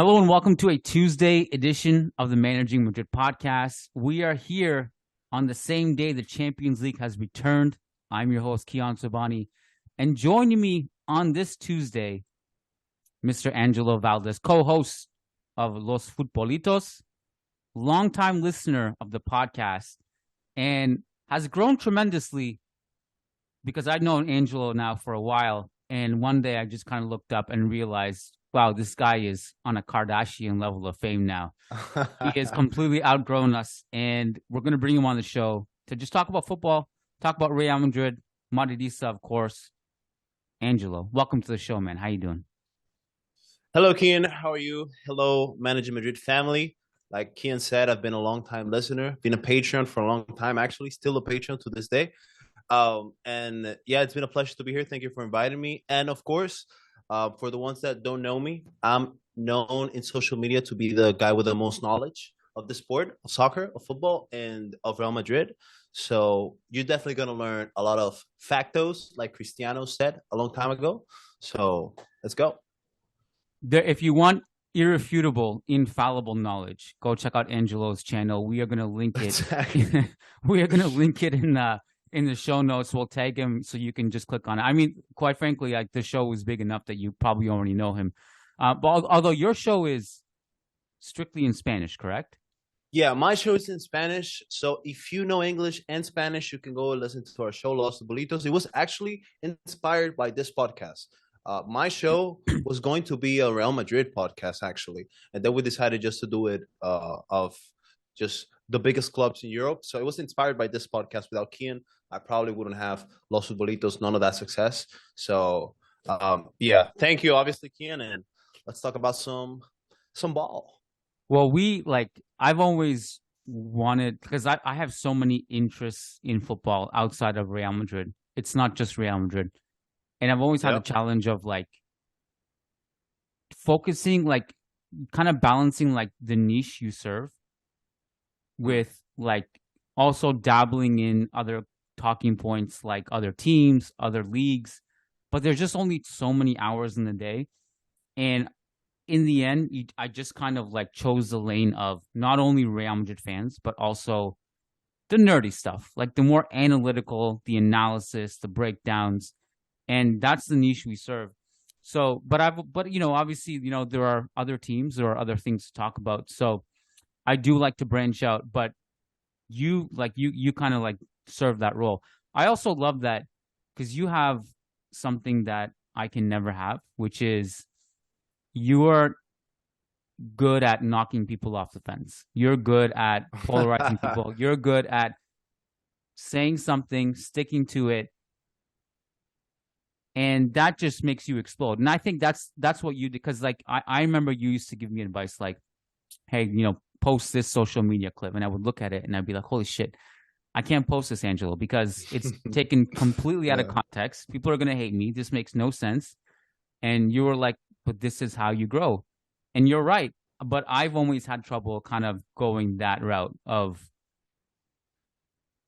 Hello and welcome to a Tuesday edition of the Managing Madrid Podcast. We are here on the same day the Champions League has returned. I'm your host, Kiyan Sobhani. And joining me on this Tuesday, Mr. Angelo Valdes, co-host of Los Futbolitos, longtime listener of the podcast, and has grown tremendously because I've known Angelo now for a while. And one day I just kind of looked up and realized, wow, this guy is on a Kardashian level of fame now. He has completely outgrown us, and we're going to bring him on the show to just talk about football, talk about Real Madrid, Madridista, of course. Angelo, welcome to the show, man. How you doing? Hello, Kiyan. How are you? Hello, Managing Madrid family. Like Kiyan said, I've been a long-time listener, been a Patreon for a long time, actually, still a Patreon to this day. And yeah, it's been a pleasure to be here. Thank you for inviting me. And of course, for the ones that don't know me, I'm known in social media to be the guy with the most knowledge of the sport, of soccer, of football, and of Real Madrid. So you're definitely going to learn a lot of factos, like Cristiano said a long time ago. So let's go. If you want irrefutable, infallible knowledge, go check out Angelo's channel. We are going to link it. Exactly. We are going to link it in the show notes. We'll tag him so you can just click on it. I mean, quite frankly, like the show is big enough that you probably already know him. But although your show is strictly in Spanish, correct? Yeah, my show is in Spanish. So if you know English and Spanish, you can go and listen to our show, Los Bolitos. It was actually inspired by this podcast. My show was going to be a Real Madrid podcast, actually. And then we decided just to do it of just the biggest clubs in Europe. So it was inspired by this podcast. Without Kiyan, I probably wouldn't have Los Futbolitos, none of that success. So, yeah, thank you, obviously, Kiyan. And let's talk about some ball. Well, I've always wanted, because I have so many interests in football outside of Real Madrid. It's not just Real Madrid. And I've always had a challenge of focusing, kind of balancing the niche you serve with also dabbling in other talking points like other teams, other leagues. But there's just only so many hours in the day. And in the end, I just kind of chose the lane of not only Real Madrid fans, but also the nerdy stuff, like the more analytical, the analysis, the breakdowns. And that's the niche we serve. So, but obviously, there are other teams, there are other things to talk about. So I do like to branch out, but you kind of serve that role. I also love that because you have something that I can never have, which is you are good at knocking people off the fence. You're good at polarizing people. You're good at saying something, sticking to it. And that just makes you explode. And I think that's what you do. Because I remember you used to give me advice hey, post this social media clip. And I would look at it and I'd be like, holy shit, I can't post this, Angelo, because it's taken completely out of context. People are going to hate me. This makes no sense. And you were like, but this is how you grow. And you're right. But I've always had trouble kind of going that route of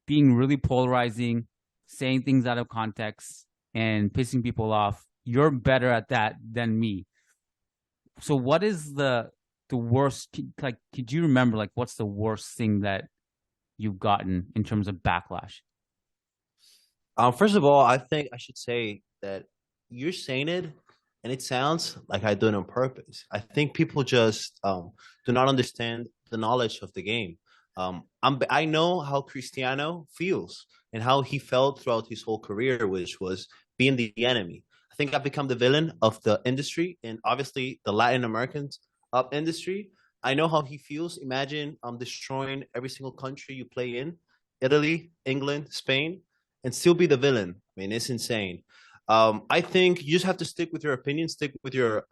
being really polarizing, saying things out of context, and pissing people off. You're better at that than me. So what is the worst, could you remember, what's the worst thing that you've gotten in terms of backlash? First of all, I think I should say that you're saying it, and it sounds like I do it on purpose. I think people just do not understand the knowledge of the game. I know how Cristiano feels and how he felt throughout his whole career, which was being the enemy. I think I've become the villain of the industry, and obviously the Latin Americans industry. I know how he feels. Imagine destroying every single country you play in, Italy, England, Spain, and still be the villain. I mean, it's insane. I think you just have to stick with your opinion, stick with your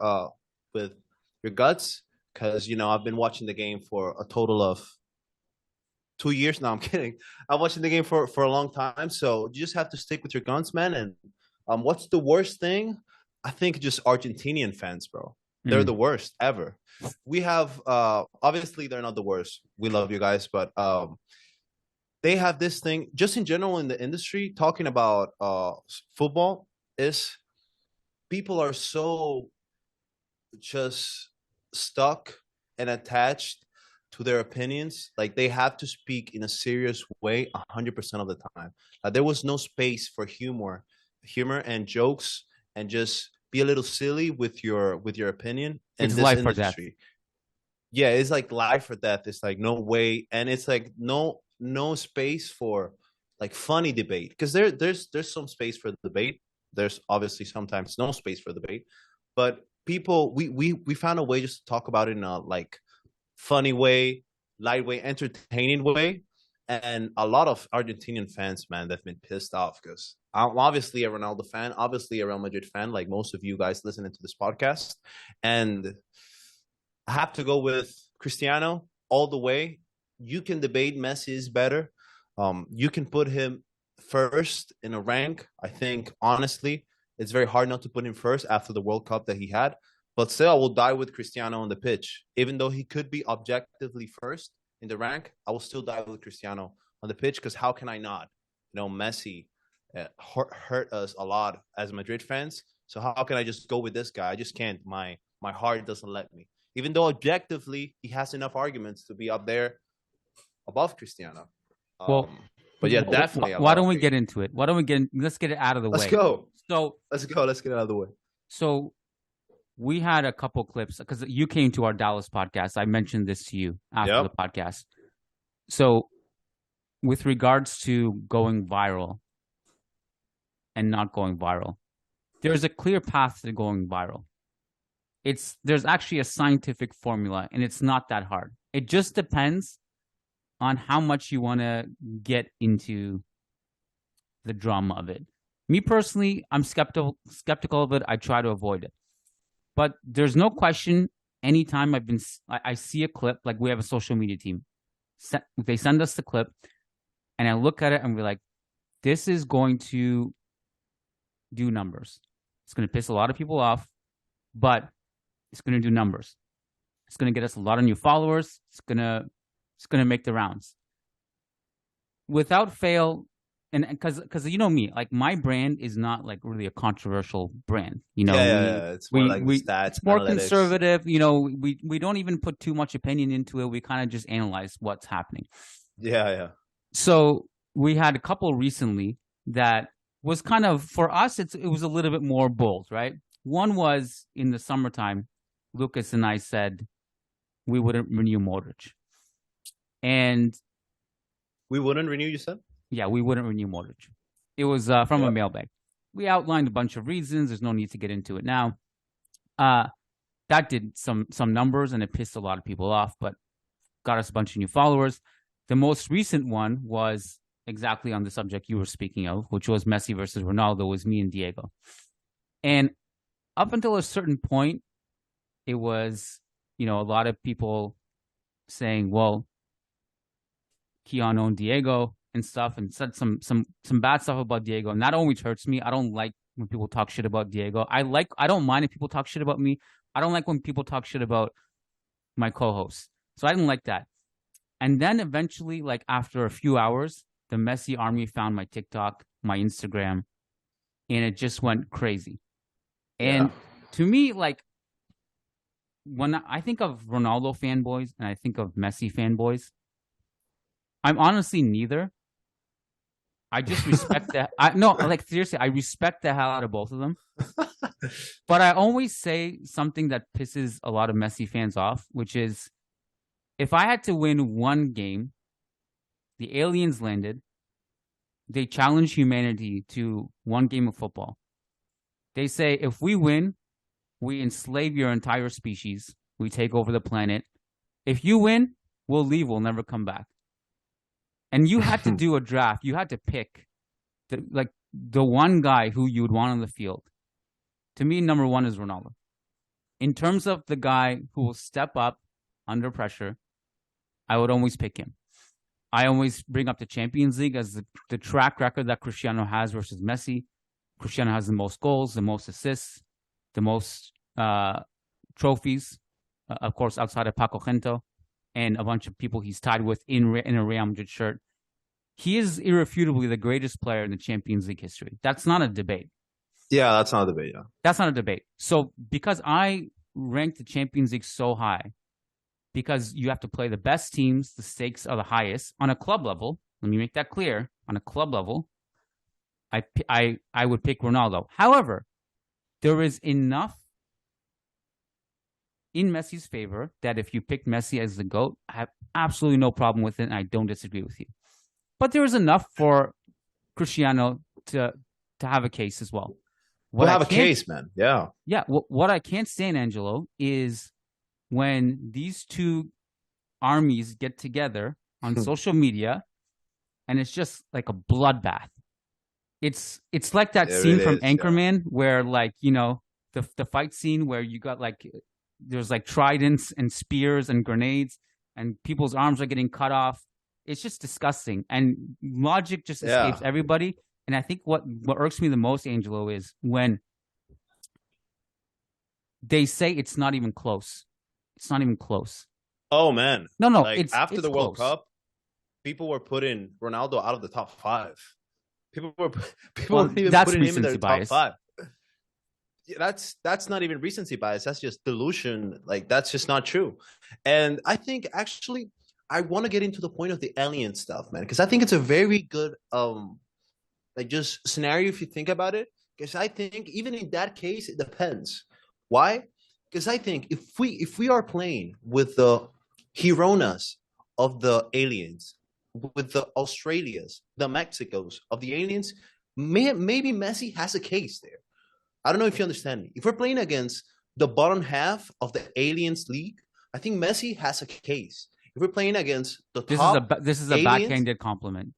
guts, because I've been watching the game for a total of 2 years now. I'm kidding. I'm watching the game for a long time, so you just have to stick with your guns, man. And what's the worst thing? I think just Argentinian fans, bro. They're the worst ever. We have obviously they're not the worst. We love you guys, but they have this thing just in general in the industry talking about football is people are so just stuck and attached to their opinions. Like they have to speak in a serious way 100% of the time. There was no space for humor and jokes, and just be a little silly with your opinion in It's this life or death. industry. Yeah, it's like life or death. It's like no way, and it's like no space for like funny debate, because there's some space for debate. There's obviously sometimes no space for debate, but people we found a way just to talk about it in a like funny way, light way, entertaining way. And a lot of Argentinian fans, man, they've been pissed off because I'm obviously a Ronaldo fan, obviously a Real Madrid fan, like most of you guys listening to this podcast. And I have to go with Cristiano all the way. You can debate Messi is better. You can put him first in a rank. I think, honestly, it's very hard not to put him first after the World Cup that he had. But still, I will die with Cristiano on the pitch. Even though he could be objectively first in the rank, I will still die with Cristiano on the pitch, because how can I not? Messi hurt us a lot as Madrid fans. So how can I just go with this guy? I just can't. My heart doesn't let me. Even though objectively he has enough arguments to be up there above Cristiano. Well, but yeah, definitely. Why don't we get into it? Let's get it out of the way. Let's go. So let's go. Let's get it out of the way. So we had a couple clips because you came to our Dallas podcast. I mentioned this to you after the podcast. So with regards to going viral and not going viral, there's a clear path to going viral. There's actually a scientific formula, and it's not that hard. It just depends on how much you want to get into the drama of it. Me personally, I'm skeptical of it. I try to avoid it. But there's no question, anytime I see a clip, like we have a social media team, they send us the clip, and I look at it and we're like, this is going to do numbers. It's going to piss a lot of people off, but it's going to do numbers. It's going to get us a lot of new followers. It's going to make the rounds. Without fail, and because you know me, like my brand is not like really a controversial brand. It's more like stats. It's more analytics. Conservative. We don't even put too much opinion into it. We kind of just analyze what's happening. Yeah. So we had a couple recently that was kind of, for us, it was a little bit more bold, right? One was in the summertime, Lucas and I said we wouldn't renew Modric. And we wouldn't renew, you said? Yeah, we wouldn't renew Modric. It was from a mailbag. We outlined a bunch of reasons. There's no need to get into it now. That did some numbers, and it pissed a lot of people off, but got us a bunch of new followers. The most recent one was exactly on the subject you were speaking of, which was Messi versus Ronaldo, was me and Diego. And up until a certain point, it was, a lot of people saying, well, Kiyan owned Diego and stuff, and said some bad stuff about Diego. And that always hurts me. I don't like when people talk shit about Diego. I don't mind if people talk shit about me. I don't like when people talk shit about my co-host. So I didn't like that. And then eventually, like after a few hours, the Messi army found my TikTok, my Instagram, and it just went crazy. And to me, like, when I think of Ronaldo fanboys and I think of Messi fanboys, I'm honestly neither. I just respect that. Seriously, I respect the hell out of both of them. But I always say something that pisses a lot of Messi fans off, which is, if I had to win one game, the aliens landed, they challenge humanity to one game of football. They say, if we win, we enslave your entire species. We take over the planet. If you win, we'll leave. We'll never come back. And you had to do a draft. You had to pick the one guy who you would want on the field. To me, number one is Ronaldo. In terms of the guy who will step up under pressure, I would always pick him. I always bring up the Champions League as the track record that Cristiano has versus Messi. Cristiano has the most goals, the most assists, the most trophies, of course, outside of Paco Gento, and a bunch of people he's tied with in a Real Madrid shirt. He is irrefutably the greatest player in the Champions League history. That's not a debate. Yeah, that's not a debate, yeah. That's not a debate. So because I rank the Champions League so high because you have to play the best teams. The stakes are the highest on a club level. Let me make that clear. On a club level, I would pick Ronaldo. However, there is enough in Messi's favor that if you pick Messi as the GOAT, I have absolutely no problem with it, and I don't disagree with you. But there is enough for Cristiano to have a case as well. We'll have a case, man. Yeah. Yeah. What I can't stand, Angelo, is when these two armies get together on social media and it's just like a bloodbath. It's like that scene from Anchorman where, like, you know, the fight scene where you got like there's like tridents and spears and grenades and people's arms are getting cut off. It's just disgusting, and logic just escapes everybody. And I think what irks me the most, Angelo, is when they say it's not even close. It's not even close. Oh man, no, like, after it's the World close. Cup, people were putting Ronaldo out of the top 5. People were Well, even that's putting him in their recency bias. top 5. Yeah, that's not even recency bias. That's just delusion. Like, that's just not true. And I think actually I want to get into the point of the alien stuff, man, because I think it's a very good like just scenario if you think about it. Because I think even in that case, it depends. Why? Because I think if we are playing with the Hironas of the aliens, with the Australias, the Mexicos of the aliens, maybe Messi has a case there. I don't know if you understand me. If we're playing against the bottom half of the aliens league, I think Messi has a case. If we're playing against the top, this is a backhanded compliment.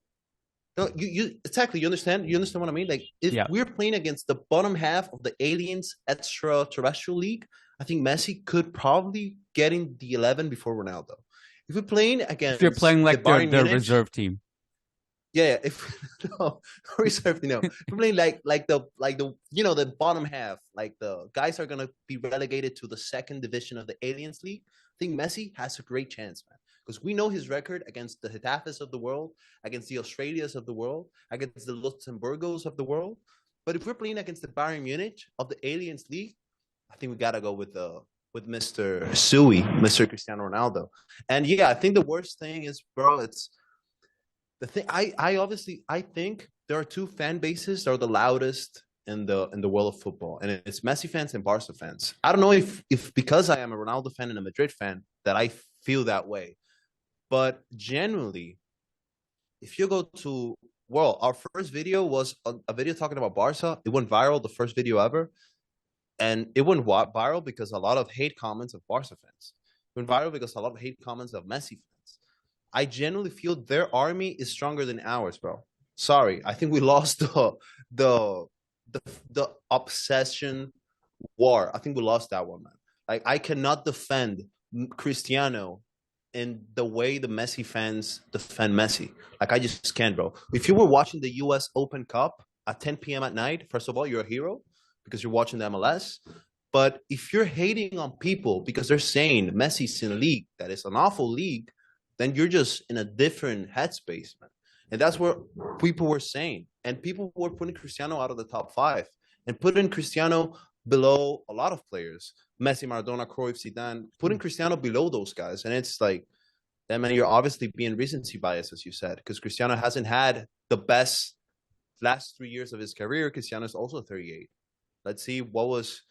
No, you exactly. You understand? You understand what I mean? Like, if we're playing against the bottom half of the aliens extraterrestrial league, I think Messi could probably get in the 11 before Ronaldo. If we're playing against, if you're playing like their reserve team, if no reserve, if we're playing like the you know, the bottom half, like the guys are gonna be relegated to the second division of the aliens league. I think Messi has a great chance, man. Because we know his record against the Getafes of the world, against the Australias of the world, against the Luxemburgos of the world. But if we're playing against the Bayern Munich of the Aliens League, I think we gotta go with Mr. Sui, Mr. Cristiano Ronaldo. And yeah, I think the worst thing is, bro, it's the thing. I think there are two fan bases that are the loudest in the world of football, and it's Messi fans and Barca fans. I don't know if because I am a Ronaldo fan and a Madrid fan that I feel that way. But generally, if you go to, well, our first video was a video talking about Barca. It went viral, the first video ever. And it went viral because a lot of hate comments of Barca fans. It went viral because a lot of hate comments of Messi fans. I generally feel their army is stronger than ours, bro. Sorry, I think we lost the obsession war. I think we lost that one, man. Like, I cannot defend Cristiano in the way the Messi fans defend Messi. Like, I just can't, bro. If you were watching the US Open Cup at 10 p.m. at night, first of all, you're a hero because you're watching the MLS. But if you're hating on people because they're saying Messi's in a league that is an awful league, then you're just in a different headspace, man. And that's what people were saying. And people were putting Cristiano out of the top 5 and putting Cristiano below a lot of players. Messi, Maradona, Cruyff, Zidane, putting Cristiano below those guys. And it's like, then, man, you're obviously being recency bias, as you said, because Cristiano hasn't had the best last 3 years of his career. Cristiano is also 38. Let's see what was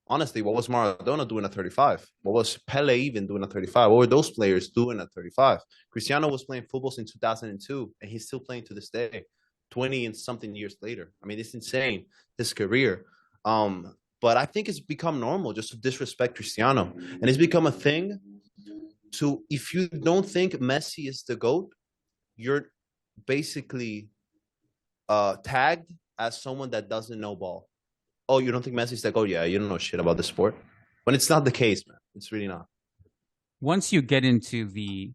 Maradona doing at 35? What was Pele even doing at 35? What were those players doing at 35? Cristiano was playing football since 2002, and he's still playing to this day, 20 and something years later. I mean, it's insane, his career. But I think it's become normal just to disrespect Cristiano. And it's become a thing to, if you don't think Messi is the GOAT, you're basically tagged as someone that doesn't know ball. Oh, you don't think Messi's the GOAT? Yeah, you don't know shit about the sport. When it's not the case, man. It's really not. Once you get into the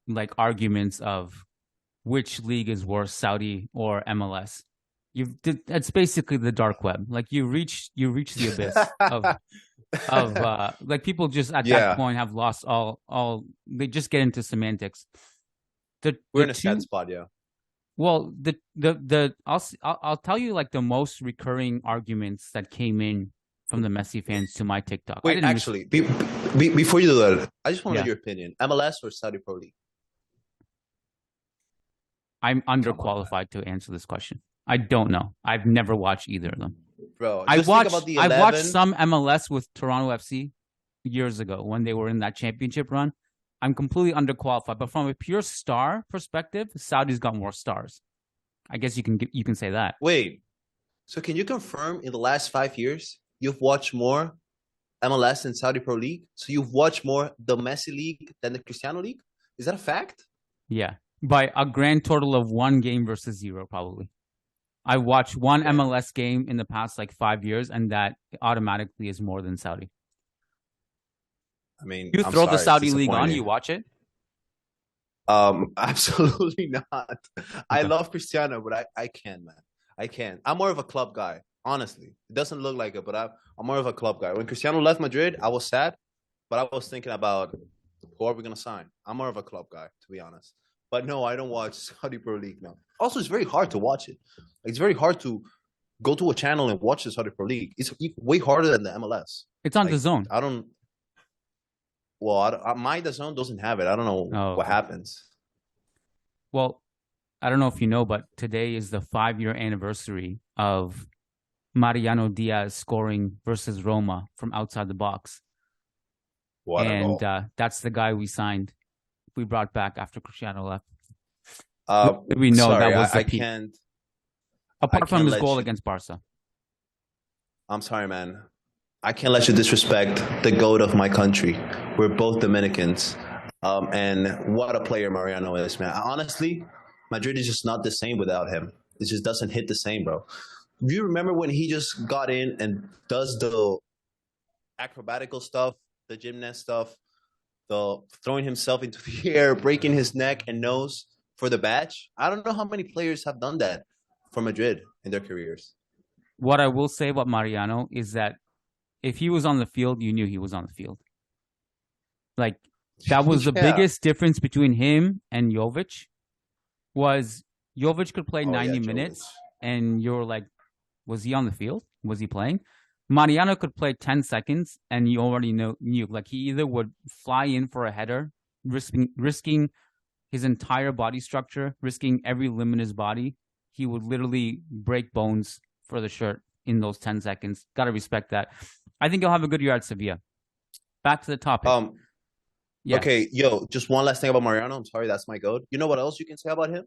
like arguments of which league is worse, Saudi or MLS, that's basically the dark web. Like, you reach the abyss of like, people just at that point have lost all they just get into semantics. We're in a sad spot, yeah. Well, I'll tell you like the most recurring arguments that came in from the Messi fans to my TikTok. Wait, actually, before you do that, I just want to know your opinion. MLS or Saudi Pro League? I'm underqualified to answer this question. I don't know. I've never watched either of them. Bro, I watched some MLS with Toronto FC years ago when they were in that championship run. I'm completely underqualified, but from a pure star perspective, Saudi's got more stars. I guess you can say that. Wait, so can you confirm in the last 5 years you've watched more MLS and Saudi Pro League? So you've watched more the Messi League than the Cristiano League? Is that a fact? Yeah, by a grand total of 1 game versus 0, probably. I watched one MLS game in the past 5 years, and that automatically is more than Saudi. I mean, you throw the Saudi league on, you watch it? Absolutely not. Okay. I love Cristiano, but I can't, man. I can't. I'm more of a club guy, honestly. It doesn't look like it, but I'm more of a club guy. When Cristiano left Madrid, I was sad, but I was thinking about who are we going to sign? I'm more of a club guy, to be honest. But no, I don't watch Saudi Pro League now. Also, it's very hard to watch it. It's very hard to go to a channel and watch the Saudi Pro League. It's way harder than the MLS. It's on DAZN. My DAZN doesn't have it. I don't know what happens. Well, I don't know if you know, but today is the 5-year anniversary of Mariano Diaz scoring versus Roma from outside the box. That's the guy we signed. We brought back after Cristiano left. We know that was the peak. Apart from his goal against Barca. I'm sorry, man. I can't let you disrespect the GOAT of my country. We're both Dominicans. And what a player Mariano is, man. Honestly, Madrid is just not the same without him. It just doesn't hit the same, bro. Do you remember when he just got in and does the acrobatical stuff, the gymnast stuff, the throwing himself into the air, breaking his neck and nose for the badge? I don't know how many players have done that for Madrid in their careers. What I will say about Mariano is that if he was on the field, you knew he was on the field. That was the biggest difference between him and Jovic. Was Jovic could play 90 minutes, and you're like, was he on the field? Was he playing? Mariano could play 10 seconds, and you already knew. He either would fly in for a header, risking his entire body structure, risking every limb in his body. He would literally break bones for the shirt in those 10 seconds. Got to respect that. I think he'll have a good year at Sevilla. Back to the topic. Yes. Okay, just one last thing about Mariano. I'm sorry, that's my goat. You know what else you can say about him?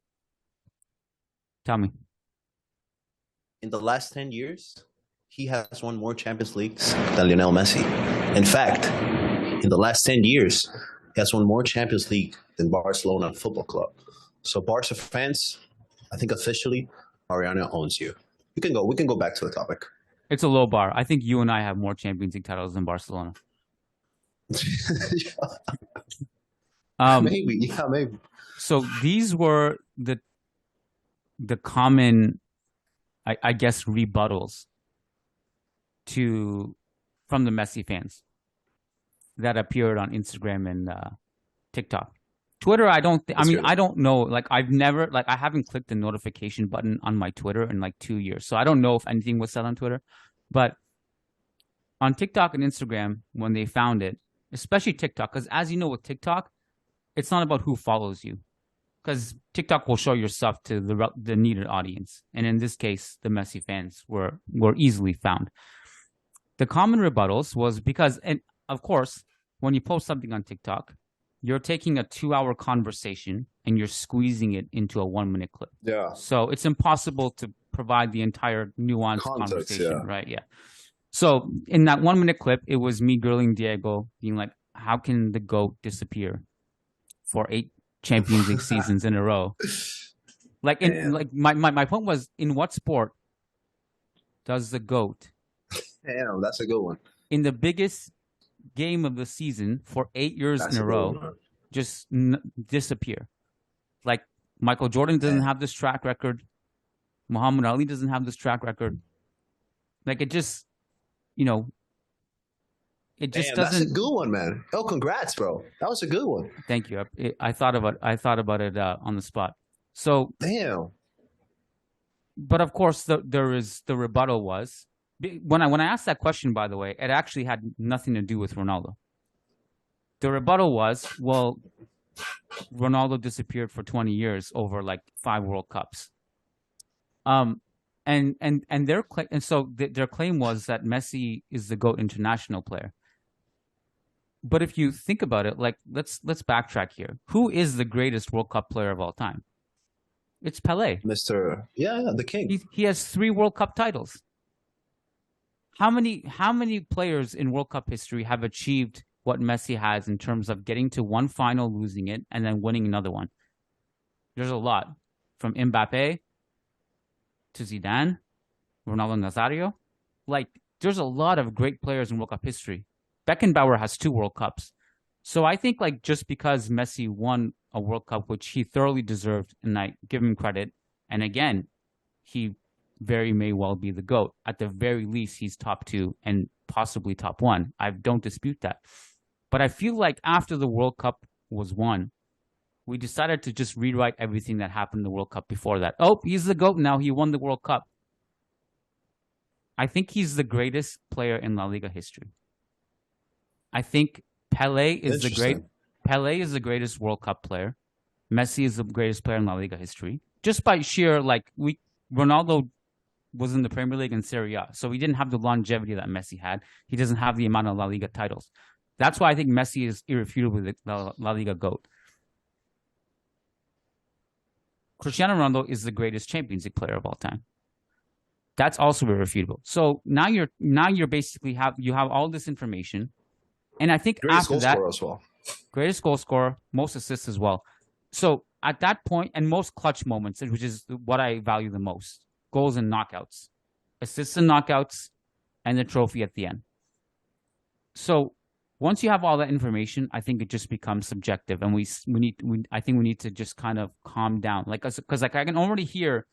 Tell me. In the last 10 years, he has won more Champions Leagues than Lionel Messi. In fact, in the last 10 years, he has won more Champions League than Barcelona Football Club. So Barca fans, I think officially, Mariano owns you. We can go back to the topic. It's a low bar. I think you and I have more Champions League titles than Barcelona. Maybe. So these were the common, I guess, rebuttals from the Messi fans that appeared on Instagram and TikTok. Twitter, I don't know. I haven't clicked the notification button on my Twitter in 2 years. So I don't know if anything was said on Twitter. But on TikTok and Instagram, when they found it, especially TikTok, because as you know with TikTok, it's not about who follows you. Because TikTok will show your stuff to the needed audience. And in this case, the Messi fans were easily found. The common rebuttals was because, and of course, when you post something on TikTok, you're taking a 2-hour conversation and you're squeezing it into a 1-minute clip. Yeah. So it's impossible to provide the entire nuanced conversation, right? Yeah. So in that 1-minute clip, it was me grilling Diego, being like, how can the GOAT disappear for 8 Champions League seasons in a row? My point was, in what sport does the GOAT Damn, that's a good one. in the biggest game of the season for 8 years in a row just disappear? Michael Jordan doesn't have this track record. Muhammad Ali doesn't have this track record. It just, it just doesn't. That's a good one, man. Oh, congrats, bro. That was a good one. Thank you. I thought about it on the spot. So damn. But of course, the rebuttal was When I asked that question, by the way, it actually had nothing to do with Ronaldo. The rebuttal was, well, Ronaldo disappeared for 20 years over like 5 World Cups. And their claim was that Messi is the GOAT international player. But if you think about it, like let's backtrack here. Who is the greatest World Cup player of all time? It's Pelé. The king. He has 3 World Cup titles. How many players in World Cup history have achieved what Messi has in terms of getting to one final, losing it, and then winning another one? There's a lot. From Mbappe to Zidane, Ronaldo Nazario. Like, there's a lot of great players in World Cup history. Beckenbauer has 2 World Cups. So I think, like, just because Messi won a World Cup, which he thoroughly deserved, and I give him credit, and again, he very may well be the GOAT. At the very least, he's top 2 and possibly top 1. I don't dispute that. But I feel like after the World Cup was won, we decided to just rewrite everything that happened in the World Cup before that. Oh, he's the GOAT now. He won the World Cup. I think he's the greatest player in La Liga history. I think Pelé is the greatest World Cup player. Messi is the greatest player in La Liga history. Just by sheer, like, Ronaldo was in the Premier League and Serie A, so he didn't have the longevity that Messi had. He doesn't have the amount of La Liga titles. That's why I think Messi is irrefutably the La Liga GOAT. Cristiano Ronaldo is the greatest Champions League player of all time. That's also irrefutable. So now you're basically have all this information, and I think greatest after that, goal scorer as well. Greatest goal scorer, most assists as well. So at that point, and most clutch moments, which is what I value the most, goals and knockouts, assists and knockouts, and the trophy at the end. So once you have all that information, I think it just becomes subjective, and I think we need to just kind of calm down, like, because like I can already hear,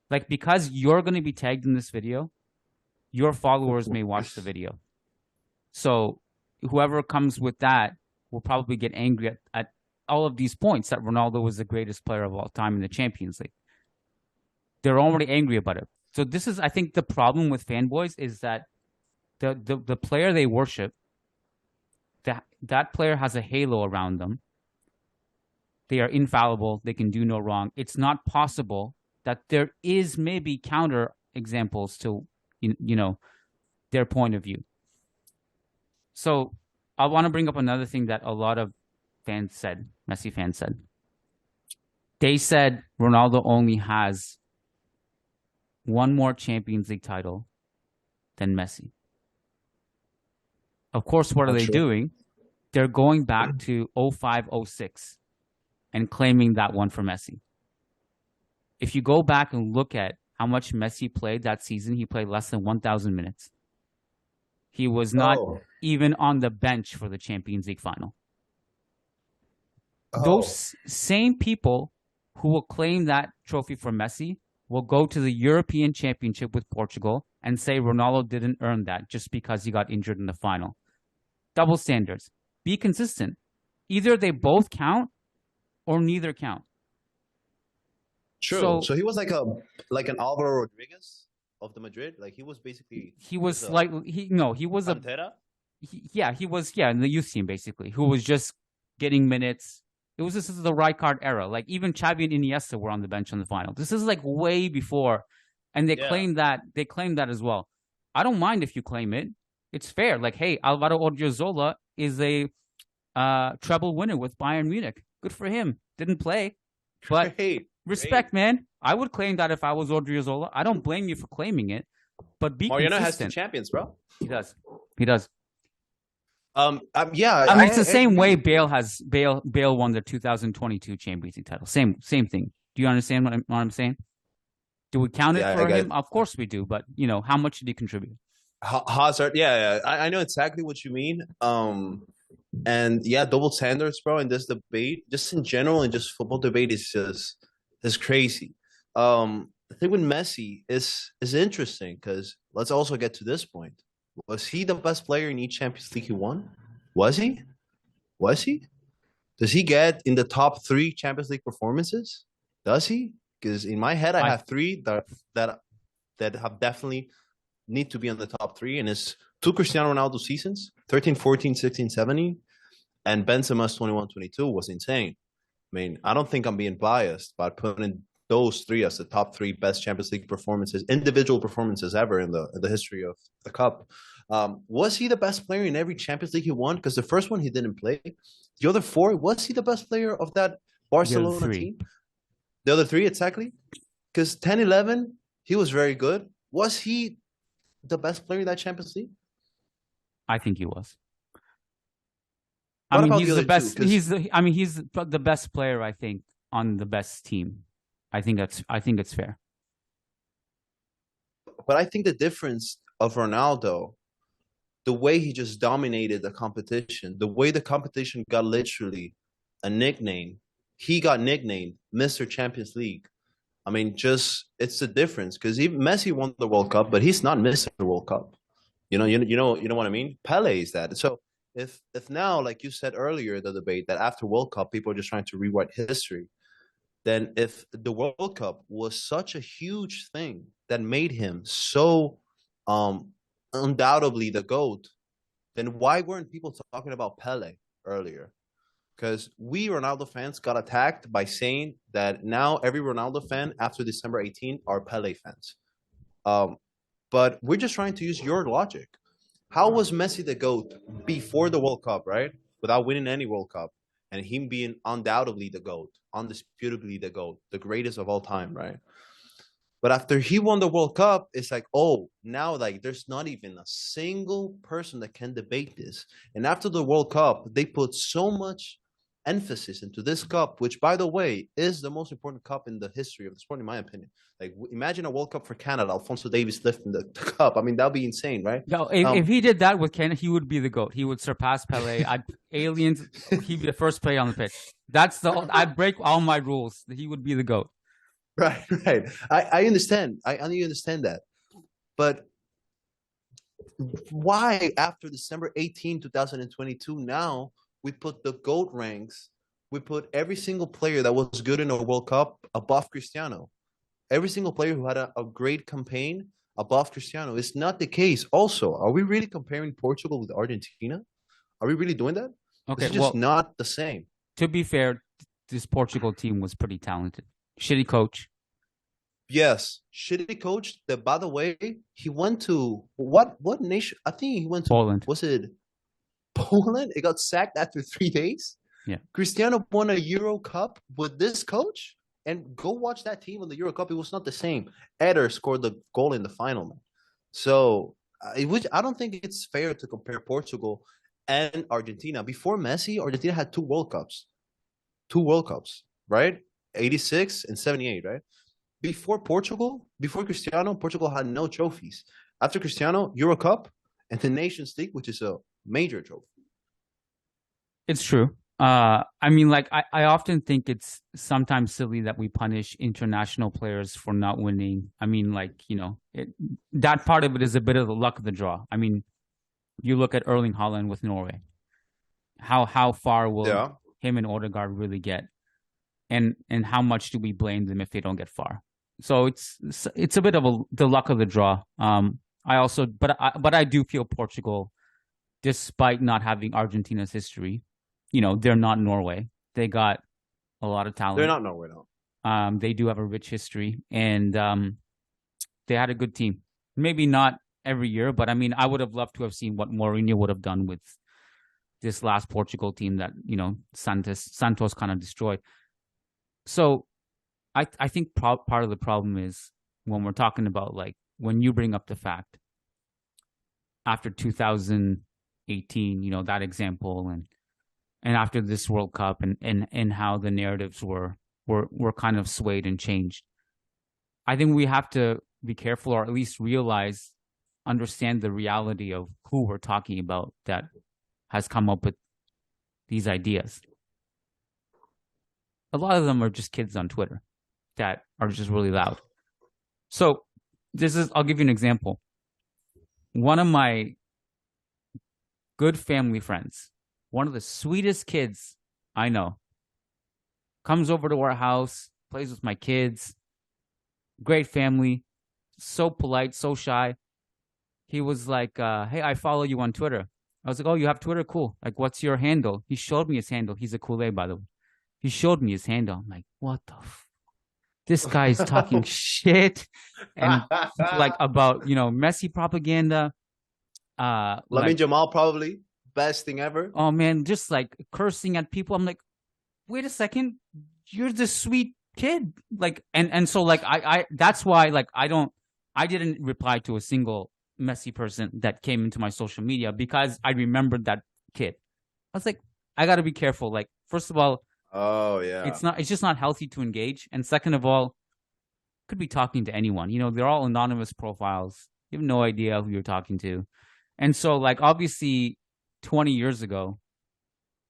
like, because you're going to be tagged in this video, your followers may watch the video. So whoever comes with that will probably get angry at all of these points that Ronaldo was the greatest player of all time in the Champions League. They're already angry about it. So this is, I think, the problem with fanboys is that the player they worship, that player has a halo around them. They are infallible. They can do no wrong. It's not possible that there is maybe counter examples to, their point of view. So I want to bring up another thing that a lot of fans said, Messi fans said. They said Ronaldo only has one more Champions League title than Messi. Of course, what are they doing? They're going back to 05-06 and claiming that one for Messi. If you go back and look at how much Messi played that season, he played less than 1,000 minutes. He was not even on the bench for the Champions League final. Those same people who will claim that trophy for Messi will go to the European Championship with Portugal and say Ronaldo didn't earn that just because he got injured in the final. Double standards. Be consistent. Either they both count or neither count. True. So he was like an Alvaro Rodriguez of the Madrid. Like he was basically he was in the youth team basically, who was just getting minutes. This is the Rijkaard era. Like even Xavi and Iniesta were on the bench on the final. This is like way before, and they claim that as well. I don't mind if you claim it. It's fair. Like, hey, Alvaro Odriozola is a treble winner with Bayern Munich. Good for him. Didn't play, but respect, man. I would claim that if I was Odriozola. I don't blame you for claiming it, but be Mariano consistent. has 2 champions, bro. He does. Yeah. I mean, it's the same way Bale won the 2022 Champions League title. Same thing. Do you understand what I'm saying? Do we count it for him? Of course we do, but how much did he contribute? Hazard, I know exactly what you mean. And double standards, bro. In this debate, just in general, and just football debate is crazy. The thing with Messi is interesting because let's also get to this point. Was he the best player in each Champions League he won? Was he? Does he get in the top 3 Champions League performances? Does he? Because in my head, I have 3 that have definitely need to be in the top three, and it's two Cristiano Ronaldo seasons, 13, 14, 16, 17, and Benzema's 21, 22 was insane. I mean, I don't think I'm being biased by putting those three as the top three best Champions League performances, individual performances ever in the history of the cup. Was he the best player in every Champions League he won? Because the first one he didn't play. The other four, was he the best player of that Barcelona team? The other three, exactly. Because 10, 11, he was very good. Was he the best player in that Champions League? I think he was. What I mean, about he's the the other best. two? He's the best player, I think, on the best team. I think it's fair. But I think the difference of Ronaldo, the way he just dominated the competition, the way the competition got literally a nickname, he got nicknamed Mr. Champions League. I mean, just it's the difference because even Messi won the World Cup, but he's not Mr. World Cup. You know what I mean? Pele is that. So if now, like you said earlier, the debate that after World Cup, people are just trying to rewrite history, then if the World Cup was such a huge thing that made him so undoubtedly the GOAT, then why weren't people talking about Pele earlier? Because we Ronaldo fans got attacked by saying that now every Ronaldo fan after December 18 are Pele fans. But we're just trying to use your logic. How was Messi the GOAT before the World Cup, right? Without winning any World Cup, and him being undoubtedly the GOAT, undisputably the GOAT, the greatest of all time, right? But after he won the World Cup, it's like, oh, now like there's not even a single person that can debate this. And after the World Cup, they put so much emphasis into this cup, which, by the way, is the most important cup in the history of the sport, in my opinion. Like, imagine a World Cup for Canada, Alfonso Davies lifting the cup. I mean, that'd be insane, right? No, if he did that with Canada, he would be the GOAT. He would surpass Pele. Aliens, he'd be the first player on the pitch. I'd break all my rules. He would be the GOAT. Right, right. I understand. I understand that. But why after December 18, 2022, now we put the GOAT ranks, we put every single player that was good in a World Cup above Cristiano. Every single player who had a great campaign above Cristiano. It's not the case. Also, are we really comparing Portugal with Argentina? Are we really doing that? Okay, it's just not the same. To be fair, this Portugal team was pretty talented. Shitty coach. Yes, shitty coach. That, by the way, he went to what nation? I think he went to Poland. Was it Poland? It got sacked after 3 days. Yeah. Cristiano won a Euro Cup with this coach, and go watch that team in the Euro Cup. It was not the same. Eder scored the goal in the final, man. So I don't think it's fair to compare Portugal and Argentina. Before Messi, Argentina had 2 World Cups. 2 World Cups, right? 86 and 78, right? Before Portugal, before Cristiano, Portugal had no trophies. After Cristiano, Euro Cup and the Nations League, which is a major trophy. It's true. I mean, like, I often think it's sometimes silly that we punish international players for not winning. I mean, like, that part of it is a bit of the luck of the draw. I mean, you look at Erling Haaland with Norway. How far will him and Odegaard really get? And how much do we blame them if they don't get far? So it's a bit of the luck of the draw. But I do feel Portugal, despite not having Argentina's history, they're not Norway. They got a lot of talent. They're not Norway, no. They do have a rich history, and they had a good team. Maybe not every year, but I mean, I would have loved to have seen what Mourinho would have done with this last Portugal team that Santos kind of destroyed. So I think part of the problem is when we're talking about, like, when you bring up the fact after 2018, that example, and after this World Cup and how the narratives were kind of swayed and changed. I think we have to be careful, or at least understand the reality of who we're talking about that has come up with these ideas. A lot of them are just kids on Twitter that are just really loud. So I'll give you an example. One of my good family friends, one of the sweetest kids I know, comes over to our house, plays with my kids, great family, so polite, so shy. he was like, "Hey, I follow you on Twitter." I was like, "Oh, you have Twitter? Cool. Like, what's your handle?" He showed me his handle. He's a Kool Aid, by the way. He showed me his handle. I'm like, "What the? This guy is talking shit and like about Messi propaganda." Lamine Like, Jamal probably best thing ever. oh man, just like cursing at people. I'm like, wait a second, you're this sweet kid. Like, and so like I that's why like I didn't reply to a single Messi person that came into my social media because I remembered that kid. I was like, I got to be careful. Like, first of all, Oh yeah. it's just not healthy to engage, and second of all, could be talking to anyone. They're all anonymous profiles. You have no idea who you're talking to, and so like obviously, 20 years ago,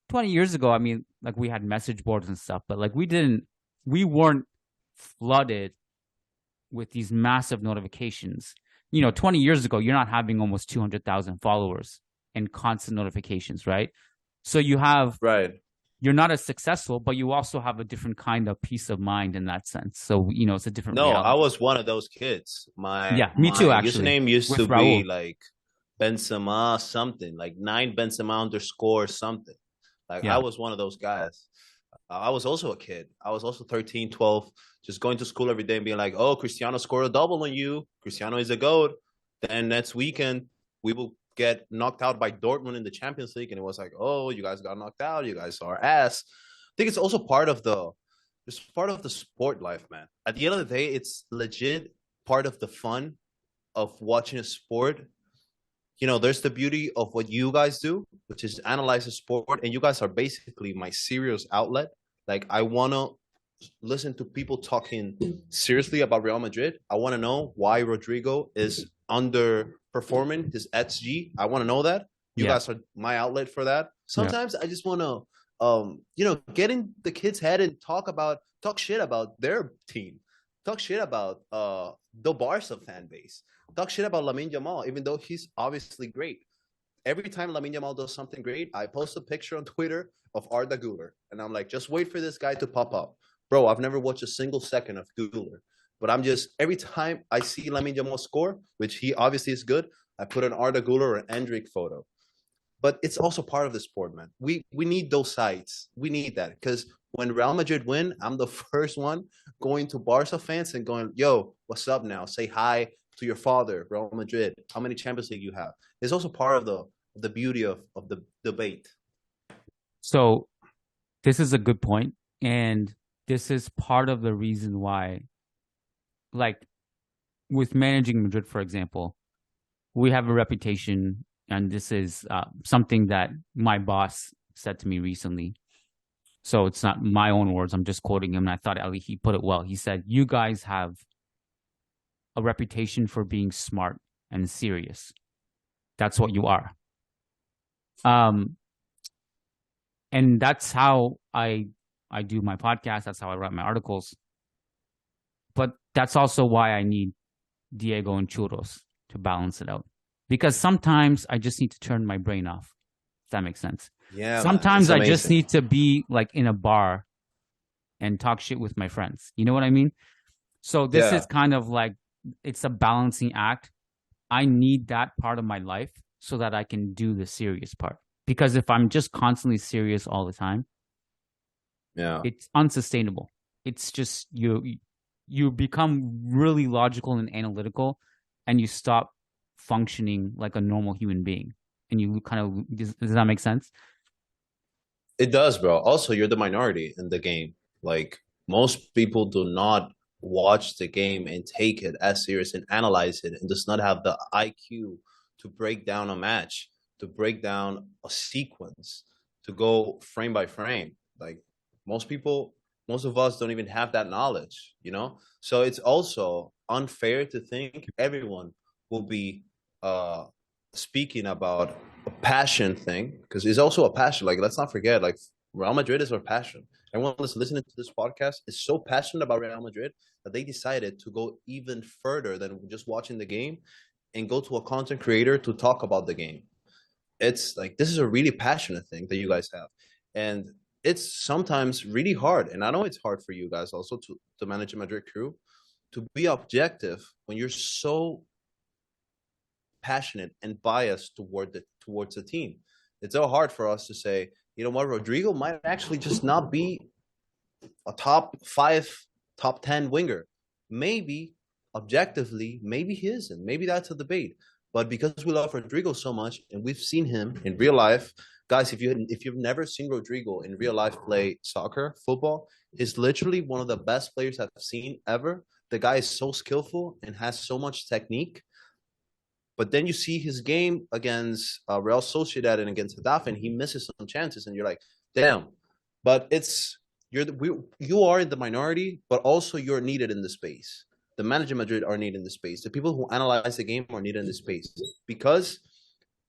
20 years ago, I mean, like we had message boards and stuff, but like we weren't flooded with these massive notifications. 20 years ago, you're not having almost 200,000 followers and constant notifications, right? So Right. you're not as successful, but you also have a different kind of peace of mind in that sense. So, it's a different No, I reality. was one of those kids. My Yeah, me too, actually, username used with to be Raul. like Benzema something, like 9 Benzema underscore something. Like I Yeah. was one of those guys. I was also a kid. I was also 13, 12, just going to school every day and being like, oh, Cristiano scored a double on you. Cristiano is a GOAT. Then next weekend, we will get knocked out by Dortmund in the Champions League. And it was like, oh, you guys got knocked out. You guys are ass. I think it's also it's part of the sport life, man. At the end of the day, it's legit part of the fun of watching a sport. There's the beauty of what you guys do, which is analyze the sport, and you guys are basically my serious outlet. Like, I want to listen to people talking seriously about Real Madrid. I want to know why Rodrygo is underperforming his XG. I want to know that. You Yeah. guys are my outlet for that. Yeah. Sometimes I just want to, get in the kid's head and talk shit about their team, talk shit about the Barca fan base, talk shit about Lamine Jamal, even though he's obviously great. Every time Lamine Yamal does something great, I post a picture on Twitter of Arda Güler, and I'm like, just wait for this guy to pop up, bro. I've never watched a single second of Güler, but I'm just every time I see Lamine Yamal score, which he obviously is good, I put an Arda Güler or an Endrick photo. But it's also part of the sport, man. We need those sides. We need that because when Real Madrid win, I'm the first one going to Barca fans and going, "Yo, what's up now? Say hi to your father, Real Madrid. How many Champions League you have?" It's also part of the beauty of the debate. So this is a good point, and this is part of the reason why, like with managing Madrid, for example, we have a reputation, and this is something that my boss said to me recently. So it's not my own words. I'm just quoting him, and I thought he put it well. He said, "You guys have a reputation for being smart and serious. That's what you are." Um, and that's how I do my podcast. That's how I write my articles. But that's also why I need Diego and Churros to balance it out. Because sometimes I just need to turn my brain off. If that makes sense. Yeah, sometimes I just need to be like in a bar and talk shit with my friends. You know what I mean? So this is kind of like, it's a balancing act. I need that part of my life so that I can do the serious part. Because if I'm just constantly serious all the time, it's unsustainable. It's just you become really logical and analytical, and you stop functioning like a normal human being. And you kind of does that make sense? It does, bro. Also, you're the minority in the game. Like, most people do not watch the game and take it as serious and analyze it, and does not have the IQ to break down a match, to break down a sequence, to go frame by frame. Like, most people, most of us don't even have that knowledge, you know? So it's also unfair to think everyone will be speaking about a passion thing, because it's also a passion. Like, let's not forget, like, Real Madrid is our passion. Everyone that's listening to this podcast is so passionate about Real Madrid that they decided to go even further than just watching the game and go to a content creator to talk about the game. It's like, this is a really passionate thing that you guys have, and it's sometimes really hard. And I know it's hard for you guys also to manage a Madrid crew, to be objective when you're so passionate and biased towards the team. It's so hard for us to say, you know what, Rodrygo might actually just not be a top 5, top 10 winger. Maybe objectively, maybe he isn't. Maybe that's a debate. But because we love Rodrygo so much and we've seen him in real life, guys, if you've never seen Rodrygo in real life play soccer, football, he's literally one of the best players I've seen ever. The guy is so skillful and has so much technique. But then you see his game against Real Sociedad and against Getafe, and he misses some chances, and you're like, damn. But you are in the minority, but also you're needed in the space. The Managing Madrid are needed in the space. The people who analyze the game are needed in the space because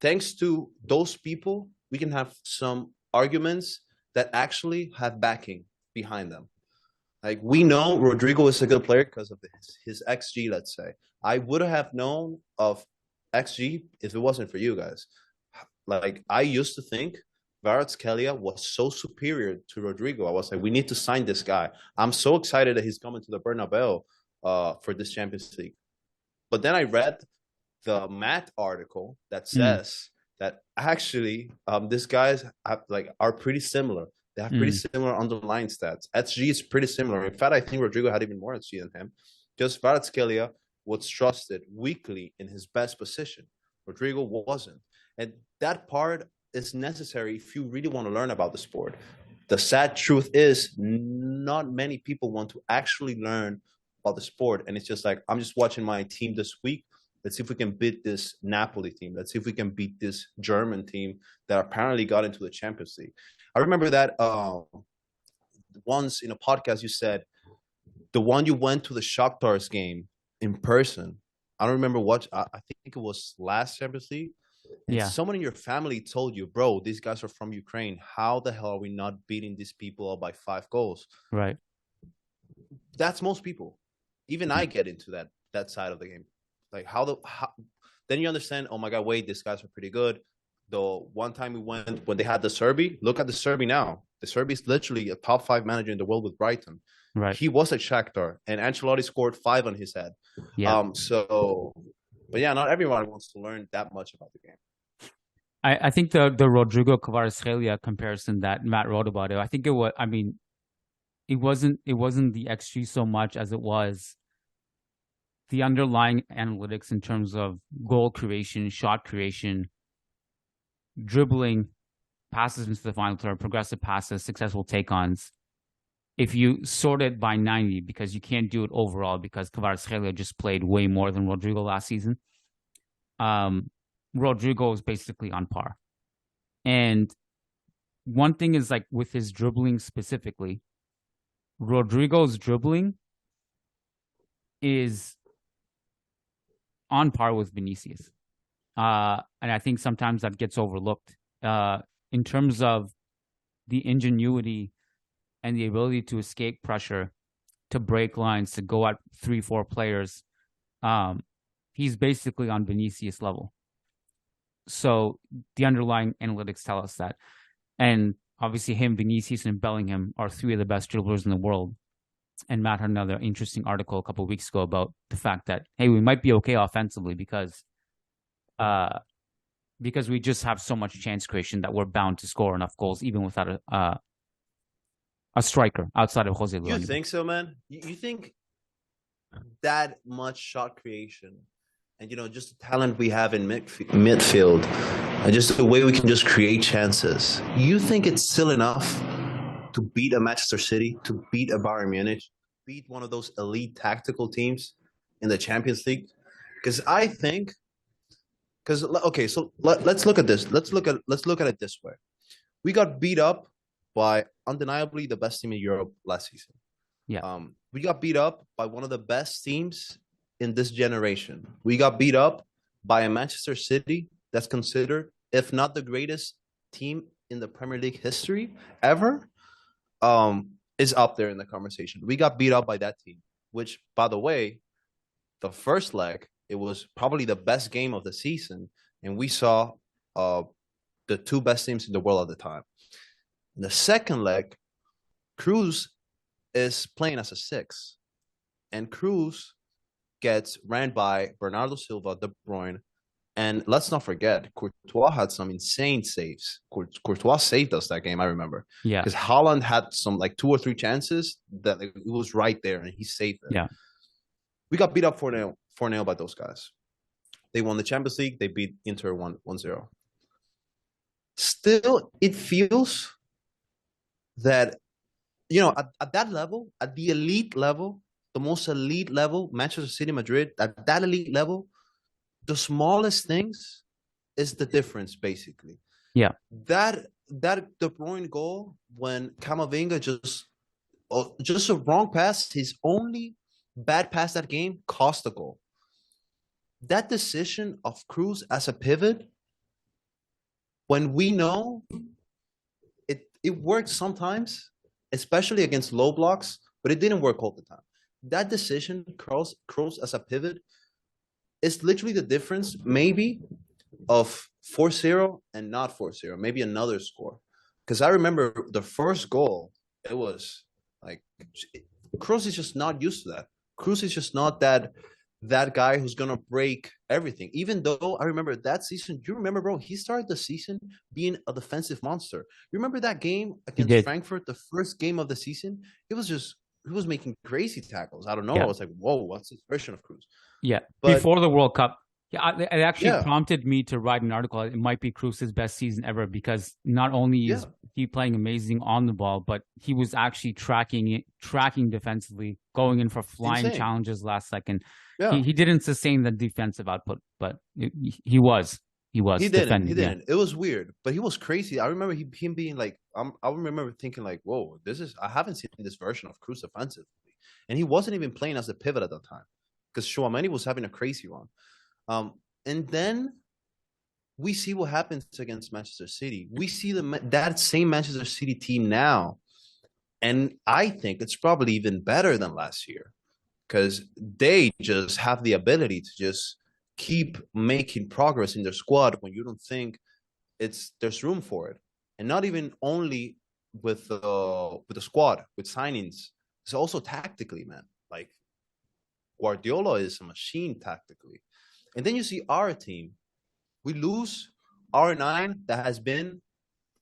thanks to those people, we can have some arguments that actually have backing behind them. Like we know Rodrygo is a good player because of his XG, let's say. I would have known of XG if it wasn't for you guys. Like I used to think Kvaratskhelia was so superior to Rodrygo. I was like, we need to sign this guy. I'm so excited that he's coming to the Bernabeu for this Champions League. But then I read the Matt article that says that actually these guys are pretty similar. They have pretty similar underlying stats. XG is pretty similar. In fact, I think Rodrygo had even more XG than him. Just Kvaratskhelia was trusted weekly in his best position. Rodrygo wasn't. And that part is necessary if you really want to learn about the sport. The sad truth is not many people want to actually learn about the sport. And it's just like, I'm just watching my team this week. Let's see if we can beat this Napoli team. Let's see if we can beat this German team that apparently got into the Champions League. I remember that once in a podcast you said, the one you went to the Shakhtar's game in person. I don't remember what, I think it was last Champions League. And someone in your family told you, bro, these guys are from Ukraine. How the hell are we not beating these people up by 5 goals? Right. That's most people. Even I get into that side of the game. Like how then you understand, oh my God, wait, these guys are pretty good. The one time we went when they had the Serbi, look at the Serbi now. The Serbi is literally a top 5 manager in the world with Brighton. Right. He was at Shakhtar and Ancelotti scored 5 on his head. Yeah. But yeah, not everyone wants to learn that much about the game. I think the Rodrygo Kvaratskhelia comparison that Matt wrote about it, I think it was, I mean, it wasn't the XG so much as it was the underlying analytics in terms of goal creation, shot creation, dribbling, passes into the final third, progressive passes, successful take-ons. If you sort it by 90, because you can't do it overall because Kvaratskhelia just played way more than Rodrygo last season, Rodrygo is basically on par. And one thing is like with his dribbling specifically, Rodrygo's dribbling is on par with Vinicius. And I think sometimes that gets overlooked in terms of the ingenuity and the ability to escape pressure, to break lines, to go at 3-4 players. He's basically on Vinicius level. So the underlying analytics tell us that. And obviously him, Vinicius, and Bellingham are 3 of the best dribblers in the world. And Matt had another interesting article a couple of weeks ago about the fact that, hey, we might be okay offensively because we just have so much chance creation that we're bound to score enough goals even without a striker outside of Jose Luis. You think so, man? You think that much shot creation and, just the talent we have in midfield and just the way we can just create chances, you think it's still enough to beat a Manchester City, to beat a Bayern Munich, beat one of those elite tactical teams in the Champions League? Because I think, okay, so let's look at this. Let's look at it this way. We got beat up by undeniably the best team in Europe last season. Yeah. We got beat up by one of the best teams in this generation. We got beat up by a Manchester City that's considered, if not the greatest team in the Premier League history ever, is up there in the conversation. We got beat up by that team, which, by the way, the first leg, it was probably the best game of the season, and we saw the 2 best teams in the world at the time. In the second leg, Kroos is playing as a 6, and Kroos gets ran by Bernardo Silva, De Bruyne, And let's not forget, Courtois had some insane saves. Courtois saved us that game, I remember. Yeah. Because Haaland had some like 2 or 3 chances that it was right there and he saved it. Yeah. We got beat up 4-0 by those guys. They won the Champions League. They beat Inter 1-0. Still, it feels that, at that level, at the elite level, the most elite level, Manchester City, Madrid, at that elite level, the smallest things is the difference, basically. Yeah. That De Bruyne goal when Camavinga just a wrong pass, his only bad pass that game cost the goal. That decision of Kroos as a pivot, when we know it works sometimes, especially against low blocks, but it didn't work all the time. That decision, Kroos as a pivot, is literally the difference, maybe, of 4-0 and not 4-0, maybe another score. Because I remember the first goal, it was like, Kroos is just not used to that. Kroos is just not that guy who's going to break everything. Even though I remember that season, you remember, bro, he started the season being a defensive monster. You remember that game against Frankfurt, the first game of the season? He was making crazy tackles. I don't know. Yeah. I was like, whoa, what's this version of Kroos? Yeah, but before the World Cup, it actually prompted me to write an article. It might be Kroos' best season ever because not only is he playing amazing on the ball, but he was actually tracking defensively, going in for flying challenges last second. Yeah. He didn't sustain the defensive output, but he was. He didn't. He didn't. It was weird, but he was crazy. I remember him being like, I remember thinking like, whoa, I haven't seen this version of Kroos offensively, and he wasn't even playing as a pivot at that time because Tchouaméni was having a crazy run. And then we see what happens against Manchester City. We see that same Manchester City team now, and I think it's probably even better than last year because they just have the ability to just keep making progress in their squad when you don't think there's room for it, and not even only with the squad with signings. It's also tactically, man. Like Guardiola is a machine tactically. And then you see our team. We lose R9 that has been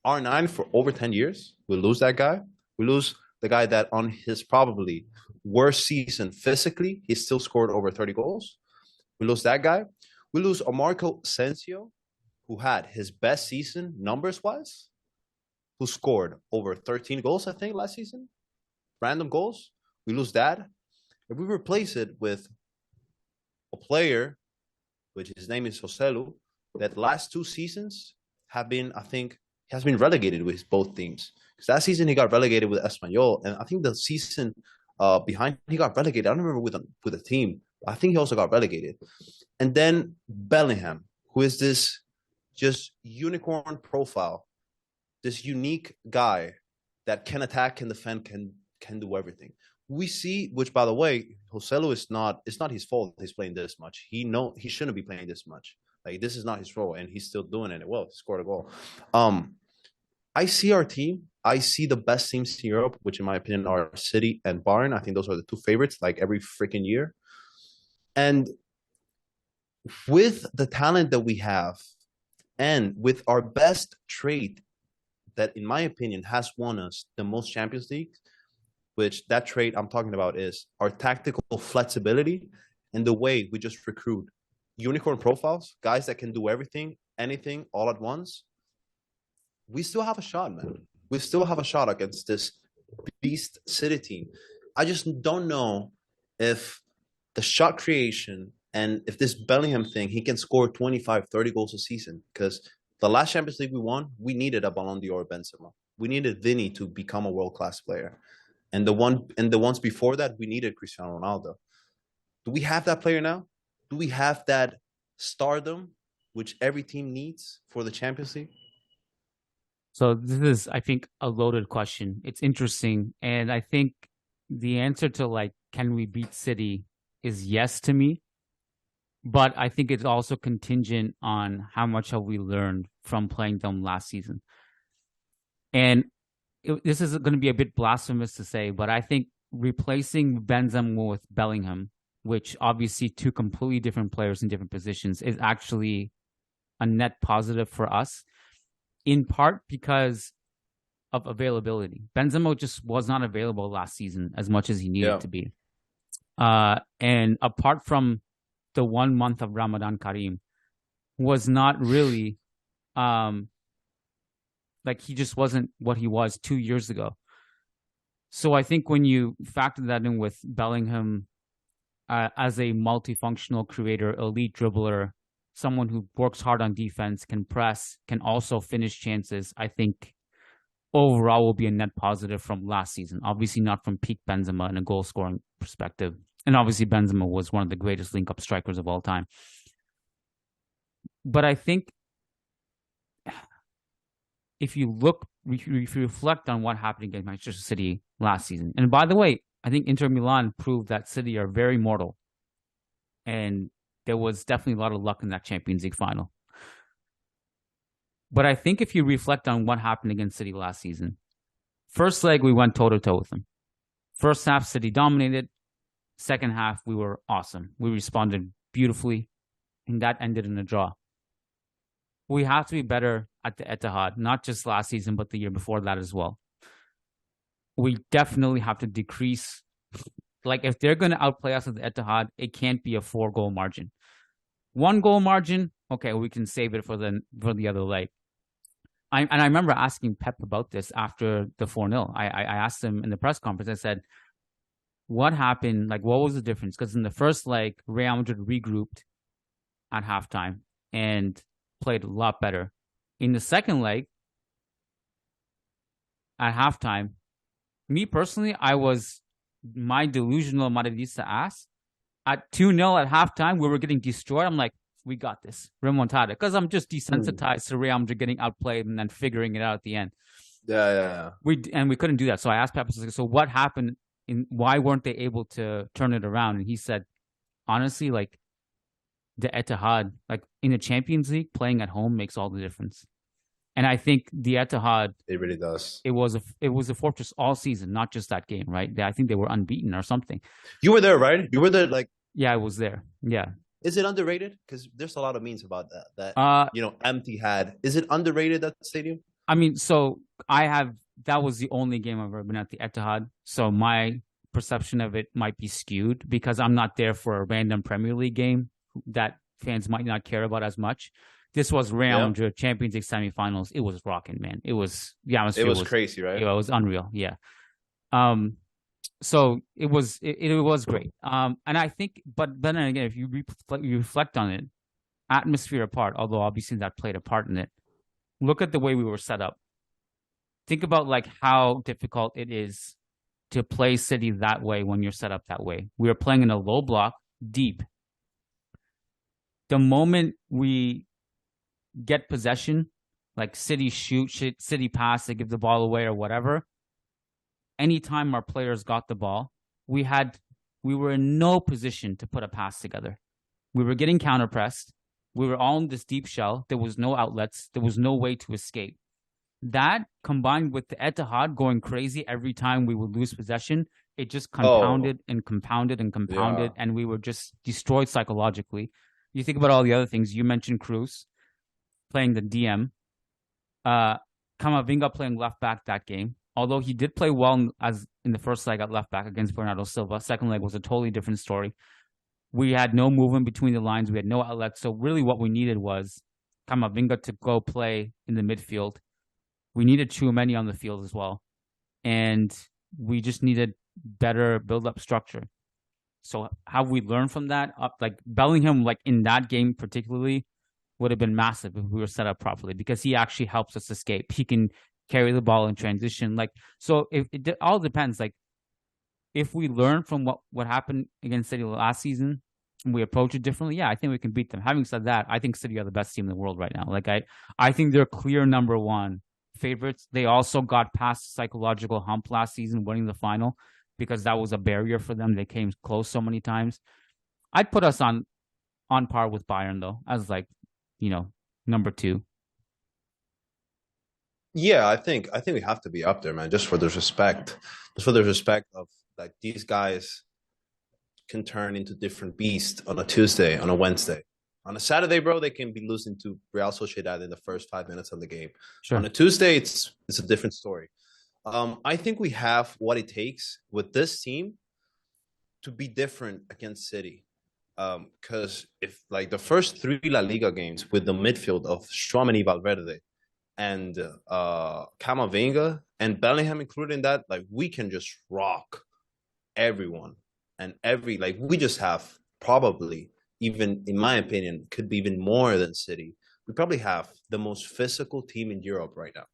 R9 for over 10 years. We lose that guy. We lose the guy that on his probably worst season physically, he still scored over 30 goals. We lose that guy. We lose Marco Asensio, who had his best season numbers-wise, who scored over 13 goals, I think, last season. Random goals. We lose that. And we replace it with a player, which his name is Joselu, that last 2 seasons have been, I think, he has been relegated with both teams. Because that season he got relegated with Espanyol, and I think the season behind he got relegated. I don't remember with a team. I think he also got relegated. And then Bellingham, who is this just unicorn profile, this unique guy that can attack, can defend, can do everything. We see, which by the way, Joselu it's not his fault he's playing this much. He shouldn't be playing this much. Like this is not his role, and he's still doing it well. He scored a goal. I see our team. I see the best teams in Europe, which in my opinion are City and Bayern. I think those are the 2 favorites, like every freaking year. And with the talent that we have, and with our best trait that, in my opinion, has won us the most Champions League, which that trait I'm talking about is our tactical flexibility and the way we just recruit unicorn profiles, guys that can do everything, anything, all at once. We still have a shot, man. We still have a shot against this beast City team. I just don't know if the shot creation and if this Bellingham thing, he can score 25, 30 goals a season. Because the last Champions League we won, we needed a Ballon d'Or Benzema. We needed Vinny to become a world-class player. And the ones before that, we needed Cristiano Ronaldo. Do we have that player now? Do we have that stardom, which every team needs for the Champions League? So this is, I think, a loaded question. It's interesting. And I think the answer to, can we beat City is yes to me. But I think it's also contingent on how much have we learned from playing them last season. And this is going to be a bit blasphemous to say, but I think replacing Benzema with Bellingham, which obviously 2 completely different players in different positions, is actually a net positive for us, in part because of availability. Benzema just was not available last season as much as he needed to be. And apart from the 1 month of Ramadan Kareem, was not really like he just wasn't what he was 2 years ago. So I think when you factor that in with Bellingham as a multifunctional creator, elite dribbler, someone who works hard on defense, can press, can also finish chances, I think overall will be a net positive from last season. Obviously not from peak Benzema in a goal scoring perspective. And obviously Benzema was one of the greatest link-up strikers of all time. But I think if you reflect on what happened against Manchester City last season, and by the way, I think Inter Milan proved that City are very mortal. And there was definitely a lot of luck in that Champions League final. But I think if you reflect on what happened against City last season, first leg, we went toe-to-toe with them. First half, City dominated. Second half, we were awesome. We responded beautifully, and that ended in a draw. We have to be better at the Etihad, not just last season, but the year before that as well. We definitely have to decrease. Like, if they're going to outplay us at the Etihad, it can't be a 4-goal margin. 1-goal margin, okay, we can save it for the other leg. I remember asking Pep about this after the 4-0. I asked him in the press conference, I said, what happened? Like, what was the difference? Because in the first leg, Real Madrid regrouped at halftime and played a lot better. In the second leg, at halftime, me personally, I was my delusional Madridista ass. At 2-0 at halftime, we were getting destroyed. I'm like, we got this. Remontada. Because I'm just desensitized to Real Madrid getting outplayed and then figuring it out at the end. Yeah. We couldn't do that. So I asked Pep, so what happened? Why weren't they able to turn it around? And he said, honestly, like, the Etihad, like in the Champions League, playing at home makes all the difference. And I think the Etihad, it really does. It was a fortress all season, not just that game, right? I think they were unbeaten or something. You were there, right? You were there, like. Yeah, I was there. Yeah. Is it underrated? Because there's a lot of memes about that. Empty had. Is it underrated, that stadium? I mean, so that was the only game I've ever been at the Etihad. So my perception of it might be skewed because I'm not there for a random Premier League game that fans might not care about as much. This was Real Madrid Champions League semifinals. It was rocking, man. It was the atmosphere. It was crazy, right? It was unreal. Yeah. So it was great. And I think, but then again, if you reflect on it, atmosphere apart, although obviously that played a part in it. Look at the way we were set up. Think about like how difficult it is to play City that way when you're set up that way. We were playing in a low block, deep. The moment we get possession, like City shoot, City pass, they give the ball away or whatever. Anytime our players got the ball, we were in no position to put a pass together. We were getting counter-pressed. We were all in this deep shell. There was no outlets. There was no way to escape. That, combined with the Etihad going crazy every time we would lose possession, it just compounded and compounded and compounded, and we were just destroyed psychologically. You think about all the other things. You mentioned Kroos playing the DM. Camavinga playing left back that game. Although he did play well as in the first leg at left back against Bernardo Silva. Second leg was a totally different story. We had no movement between the lines. We had no outlets. So really what we needed was Camavinga to go play in the midfield. We needed Tchouaméni on the field as well. And we just needed better build-up structure. So how we learned from that, like Bellingham, like in that game particularly, would have been massive if we were set up properly because he actually helps us escape. He can carry the ball in transition. Like, so it all depends. Like, if we learn from what happened against City last season and we approach it differently, yeah, I think we can beat them. Having said that, I think City are the best team in the world right now. Like, I think they're clear number one favorites. They also got past the psychological hump last season, winning the final, because that was a barrier for them. They came close so many times. I'd put us on par with Bayern, though, as like, number two. Yeah, I think we have to be up there, man, just for the respect. Just for the respect of, like, these guys can turn into different beasts on a Tuesday, on a Wednesday. On a Saturday, bro, they can be losing to Real Sociedad in the first 5 minutes of the game. On Sure. a Tuesday, it's a different story. I think we have what it takes with this team to be different against City. Because if like the first three La Liga games with the midfield of Tchouaméni, Valverde, and Camavinga and Bellingham included in that, like we can just rock everyone and like we just have probably, even in my opinion, could be even more than City. We probably have the most physical team in Europe right now,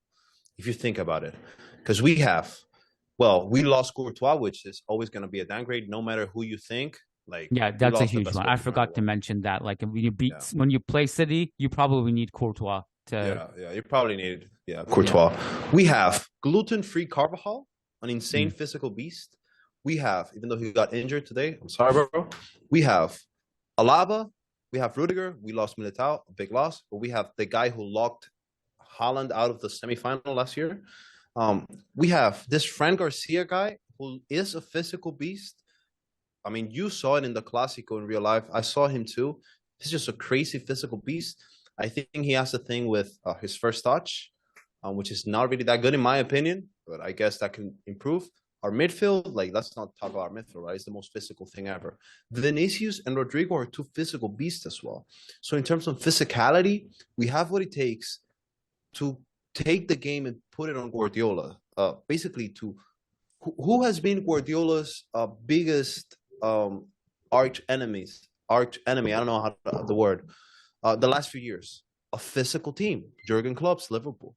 if you think about it, because we lost Courtois, which is always going to be a downgrade, no matter who you think. Like, Yeah, we that's a lost the huge best one. I goalkeeper in the forgot to world. mention that. Like when you beat Yeah. when you play City, you probably need Courtois to. Yeah, you probably need Courtois. We have gluten-free Carvajal, an insane physical beast. We have, even though he got injured today, I'm sorry, bro. We have Alaba. We have Rudiger. We lost Militao, a big loss. But we have the guy who locked Haaland out of the semifinal last year. We have this Fran Garcia guy who is a physical beast. I mean, you saw it in the Clásico in real life. I saw him too. He's just a crazy physical beast. I think he has a thing with his first touch, which is not really that good in my opinion, but I guess that can improve. Our midfield, like, let's not talk about our midfield, right? It's the most physical thing ever. Vinicius and Rodrygo are two physical beasts as well. So in terms of physicality, we have what it takes to take the game and put it on Guardiola. Basically, to who has been Guardiola's biggest arch enemy? I don't know how the word. The last few years, a physical team. Jurgen Klopp's Liverpool.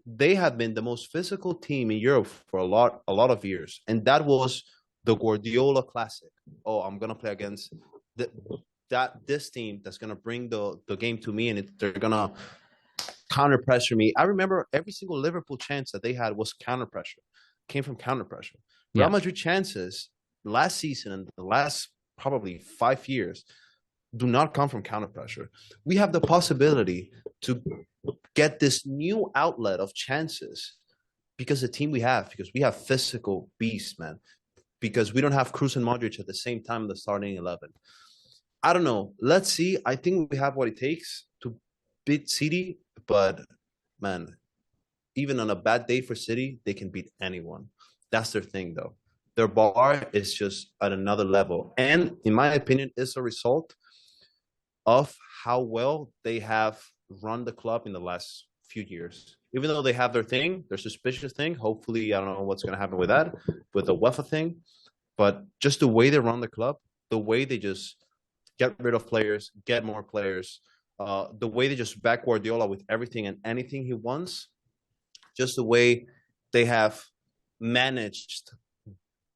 They have been the most physical team in Europe for a lot of years, and that was the Guardiola Classic. Oh, I'm gonna play against this team that's gonna bring the game to me, and they're gonna counter pressure me. I remember every single Liverpool chance that they had was counter pressure, came from counter pressure. Real Yeah. Madrid chances last season and the last probably 5 years do not come from counter pressure. We have the possibility to get this new outlet of chances because the team we have, because we have physical beasts, man. Because we don't have Kroos and Modric at the same time in the starting 11. I don't know. Let's see. I think we have what it takes to beat City, but man, even on a bad day for City, they can beat anyone. That's their thing, though. Their bar is just at another level, and in my opinion, it's a result of how well they have run the club in the last few years. Even though they have their suspicious thing. Hopefully, I don't know what's going to happen with that, with the UEFA thing. But just the way they run the club, the way they just get rid of players, get more players, the way they just back Guardiola with everything and anything he wants, just the way they have managed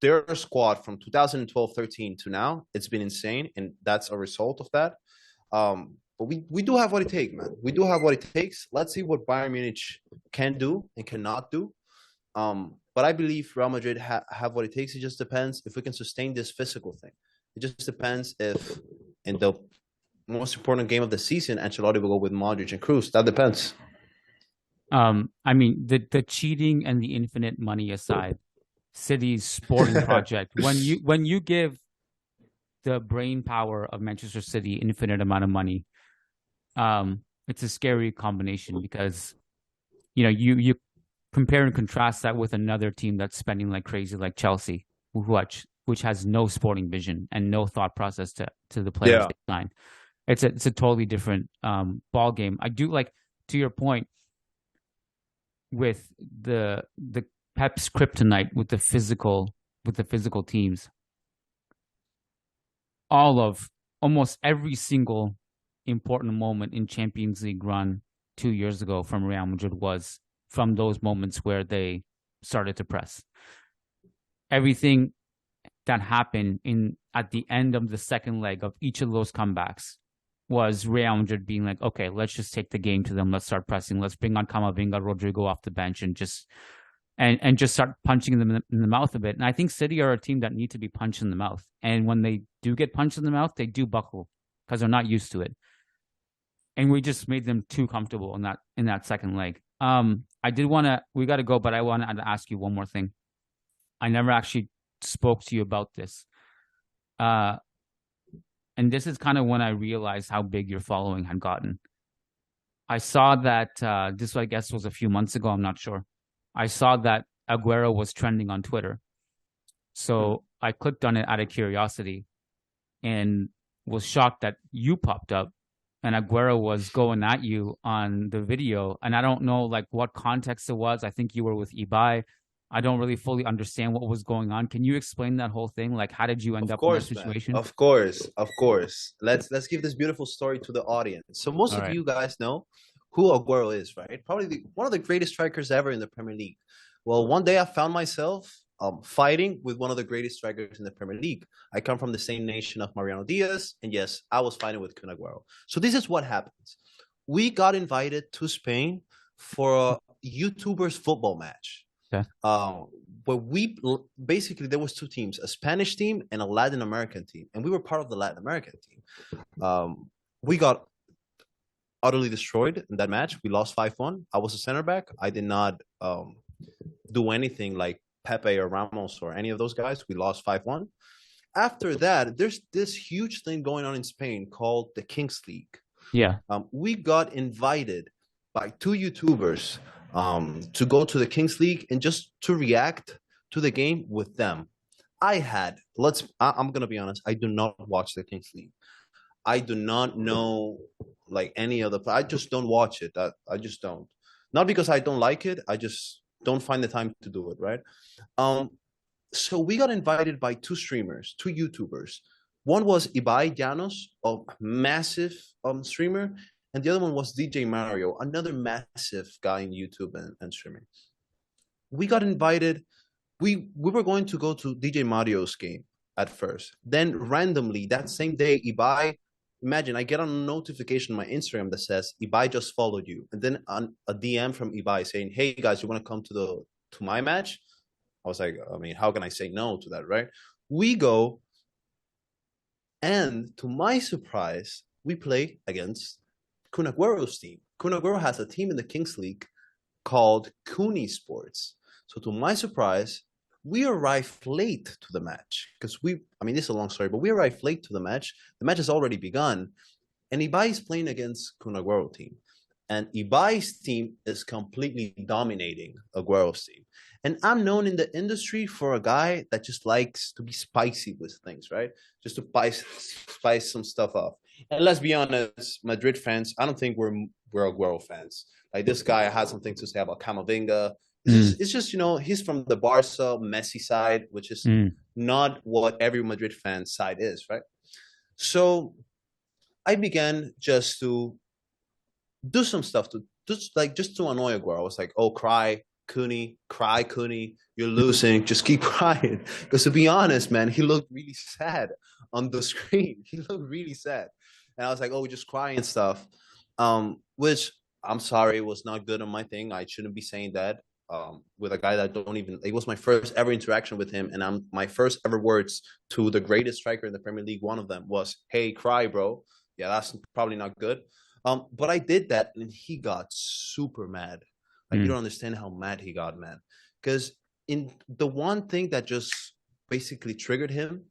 their squad from 2012-13 to now, it's been insane, and that's a result of that. But we do have what it takes, man. We do have what it takes. Let's see what Bayern Munich can do and cannot do. But I believe Real Madrid have what it takes. It just depends if we can sustain this physical thing. It just depends if in the most important game of the season, Ancelotti will go with Modric and Kroos. That depends. I mean, the cheating and the infinite money aside, City's sporting project, when you give the brain power of Manchester City infinite amount of money, it's a scary combination because you compare and contrast that with another team that's spending like crazy, like Chelsea, which has no sporting vision and no thought process to the players they sign. It's a totally different ball game. I do like, to your point, with the Pep's kryptonite with the physical teams. Almost every single important moment in Champions League run 2 years ago from Real Madrid was from those moments where they started to press. Everything that happened at the end of the second leg of each of those comebacks was Real Madrid being like, okay, let's just take the game to them. Let's start pressing. Let's bring on Camavinga, Rodrygo off the bench and just start punching them in the mouth a bit. And I think City are a team that need to be punched in the mouth. And when they do get punched in the mouth, they do buckle because they're not used to it. And we just made them too comfortable in that second leg. We got to go, but I wanted to ask you one more thing. I never actually spoke to you about this. and this is kind of when I realized how big your following had gotten. I saw that this, I guess, was a few months ago. I'm not sure. I saw that Aguero was trending on Twitter. So I clicked on it out of curiosity and was shocked that you popped up and Aguero was going at you on the video. And I don't know like what context it was. I think you were with Ibai. I don't really fully understand what was going on. Can you explain that whole thing? Like, how did you end Of up in that course, man. situation? Of course, of course. Let's give this beautiful story to the audience. So most All of right. you guys know who Aguero is, right? Probably one of the greatest strikers ever in the Premier League. Well, one day I found myself fighting with one of the greatest strikers in the Premier League. I come from the same nation of Mariano Diaz, and yes, I was fighting with Kun Aguero. So this is what happens. We got invited to Spain for a YouTubers football match. Okay. But we basically there was two teams, a Spanish team and a Latin American team, and we were part of the Latin American team. We got utterly destroyed in that match. We lost 5-1. I was a center back. I did not do anything like Pepe or Ramos or any of those guys. We lost 5-1. After that, there's this huge thing going on in Spain called the Kings League. Yeah. We got invited by two YouTubers to go to the Kings League and just to react to the game with them. I'm going to be honest. I do not watch the Kings League. I do not know like any other. I just don't watch it. I just don't. Not because I don't like it. I just don't find the time to do it. Right. So we got invited by two streamers, two YouTubers. One was Ibai Llanos, a massive streamer, and the other one was DJ Mario, another massive guy in YouTube and streaming. We got invited. We were going to go to DJ Mario's game at first. Then randomly, that same day, Ibai, imagine I get a notification on my Instagram that says, Ibai just followed you. And then a DM from Ibai saying, hey guys, you want to come to my match? I was like, I mean, how can I say no to that, right? We go, and to my surprise, we play against Kun Aguero's team. Kun Aguero has a team in the Kings League called Kuni Sports. So to my surprise, we arrived late to the match because this is a long story, but we arrived late to the match. The match has already begun, and Ibai is playing against Kun Aguero team. And Ibai's team is completely dominating Aguero's team. And I'm known in the industry for a guy that just likes to be spicy with things, right? Just to spice some stuff up. And let's be honest, Madrid fans, I don't think we're Aguero fans. Like this guy has something to say about Camavinga. It's just, he's from the Barca Messi side, which is not what every Madrid fan side is, right? So I began just to do some stuff to just to annoy Aguero. I was like, oh, cry, Cooney, you're losing, just keep crying. Because to be honest, man, he looked really sad on the screen. He looked really sad. And I was like, oh, just cry and stuff. Which I'm sorry was not good on my thing. I shouldn't be saying that with a guy that it was my first ever interaction with him. And my first ever words to the greatest striker in the Premier League, one of them was, hey, cry, bro. Yeah, that's probably not good. But I did that and he got super mad. Like, you don't understand how mad he got, man. Because in the one thing that just basically triggered him,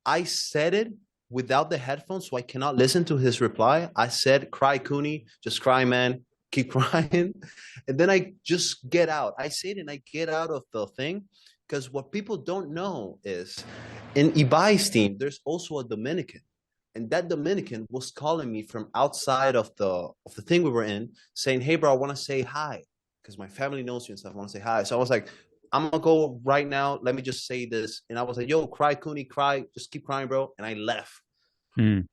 I said it without the headphones, so I cannot listen to his reply. I said, cry, Cooney, just cry, man. Keep crying. And then I just get out. I say it and I get out of the thing. Because what people don't know is in Ibai's team, there's also a Dominican. And that Dominican was calling me from outside of the thing we were in, saying, hey, bro, I want to say hi because my family knows you and stuff. I want to say hi. So I was like, I'm going to go right now. Let me just say this. And I was like, yo, cry, Cooney, cry. Just keep crying, bro. And I left. To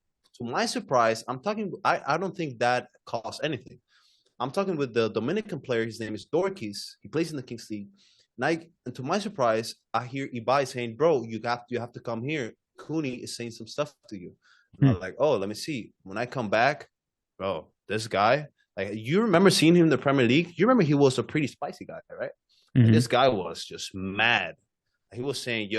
my surprise, I'm talking. I don't think that cost anything. I'm talking with the Dominican player. His name is Dorkis. He plays in the Kings League. And to my surprise, I hear Ibai saying, bro, you have to come here. Cooney is saying some stuff to you. And I was like, oh, let me see. When I come back, bro, this guy, like, you remember seeing him in the Premier League? You remember he was a pretty spicy guy, right? And this guy was just mad. He was saying,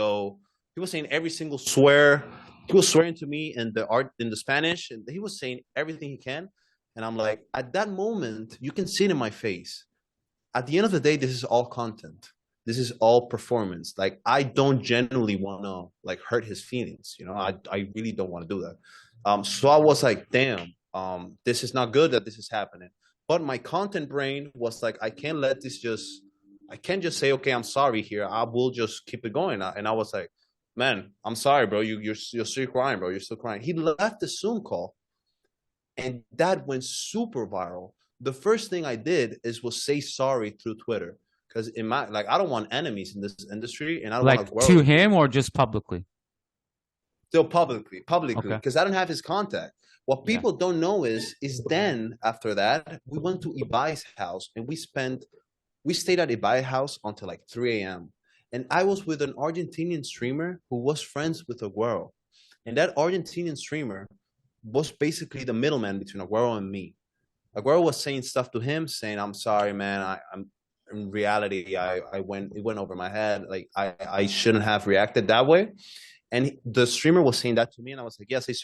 every single swear. He was swearing to me in the Spanish, and he was saying everything he can. And I'm like, at that moment, you can see it in my face. At the end of the day, this is all content. this is all performance. Like, I don't genuinely want to like hurt his feelings. You know, I really don't want to do that. So I was like, damn, this is not good that this is happening. But my content brain was like, I can't just say, okay, I'm sorry here. I will just keep it going. And I was like, man, I'm sorry, bro. You're still crying, bro. You're still crying. He left the Zoom call, and that went super viral. The first thing I did was say sorry through Twitter, because in my like I don't want enemies in this industry, and I don't want to Like grow to him or just publicly? still publicly, Okay. because I don't have his contact. What Yeah. people don't know is then after that we went to Ibai's house and we stayed at Ibai's house until like 3 a.m. And I was with an Argentinian streamer who was friends with Aguero, and that Argentinian streamer was basically the middleman between Aguero and me. Aguero was saying stuff to him, saying, "I'm sorry, man. I'm in reality, it went over my head. Like I shouldn't have reacted that way." And the streamer was saying that to me, and I was like, "Yeah, say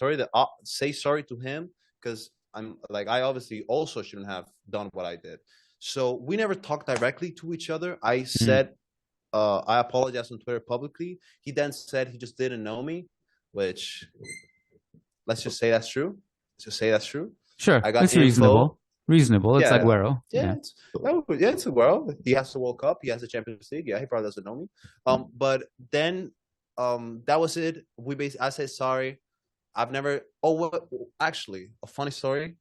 sorry to him, because I'm like I obviously also shouldn't have done what I did." So we never talked directly to each other. I Mm. said, I apologized on Twitter publicly. He then said he just didn't know me, which let's just say that's true. Let's just say that's true. Sure. I got It's info. reasonable. It's Yeah, Aguero. yeah, Yeah. it's a world. He has the World Cup. He has the Champions League. Yeah, he probably doesn't know me. But then, that was it. I said sorry. I've never. Oh, well, actually, a funny story.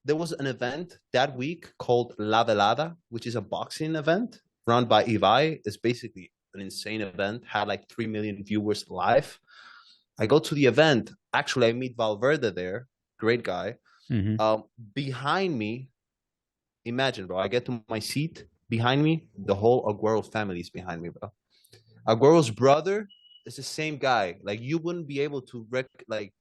There was an event that week called La Velada, which is a boxing event run by Ibai. It's basically an insane event. Had like 3 million viewers live. I go to the event. Actually, I meet Valverde there. Great guy. Mm-hmm. Behind me, imagine, bro. I get to my seat. Behind me, the whole Aguero family is behind me, bro. Aguero's brother is the same guy. Like, you wouldn't be able to like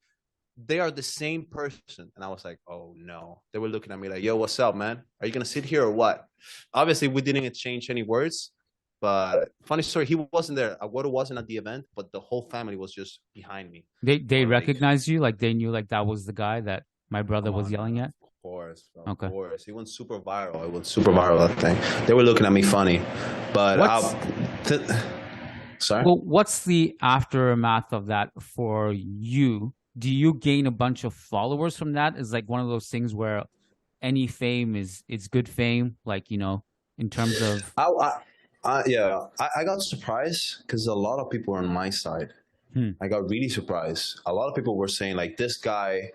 they are the same person. And I was like, oh no. They were looking at me like, yo, what's up, man? Are you gonna sit here or what? Obviously, we didn't exchange any words. But funny story, he wasn't there. Aguero wasn't at the event, but the whole family was just behind me. They Or like, recognized you, like they knew like that was the guy that my brother come was on, yelling at. of course, bro, Okay. of course. It went super viral. It went super viral, that thing. They were looking at me funny. But sorry? Well, what's the aftermath of that for you? Do you gain a bunch of followers from that? Is like one of those things where any fame is good fame, like, you know, in terms of Yeah, I got surprised because a lot of people were on my side. I got really surprised. A lot of people were saying like, this guy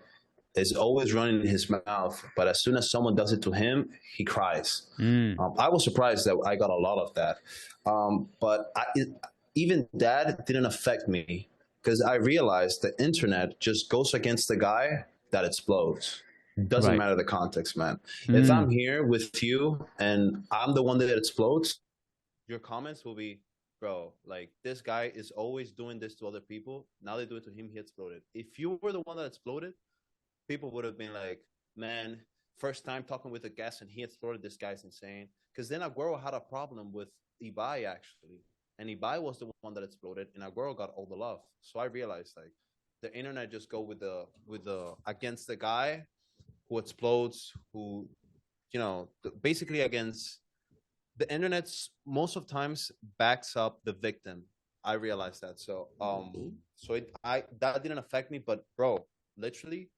is always running his mouth, but as soon as someone does it to him, he cries. I was surprised that I got a lot of that. But even that didn't affect me, because I realized the internet just goes against the guy that explodes. Doesn't Right. matter the context, man. If I'm here with you and I'm the one that explodes, your comments will be, bro, like, this guy is always doing this to other people. Now they do it to him, he exploded. If you were the one that exploded, people would have been like, man, first time talking with a guest and he exploded, this guy's insane. Because then Aguero had a problem with Ibai, actually. And Ibai was the one that exploded, and Aguero got all the love. So I realized, like, the internet just go with the against the guy who explodes, who, you know, basically against the internet's most of times backs up the victim. I realized that. So that didn't affect me, but bro, literally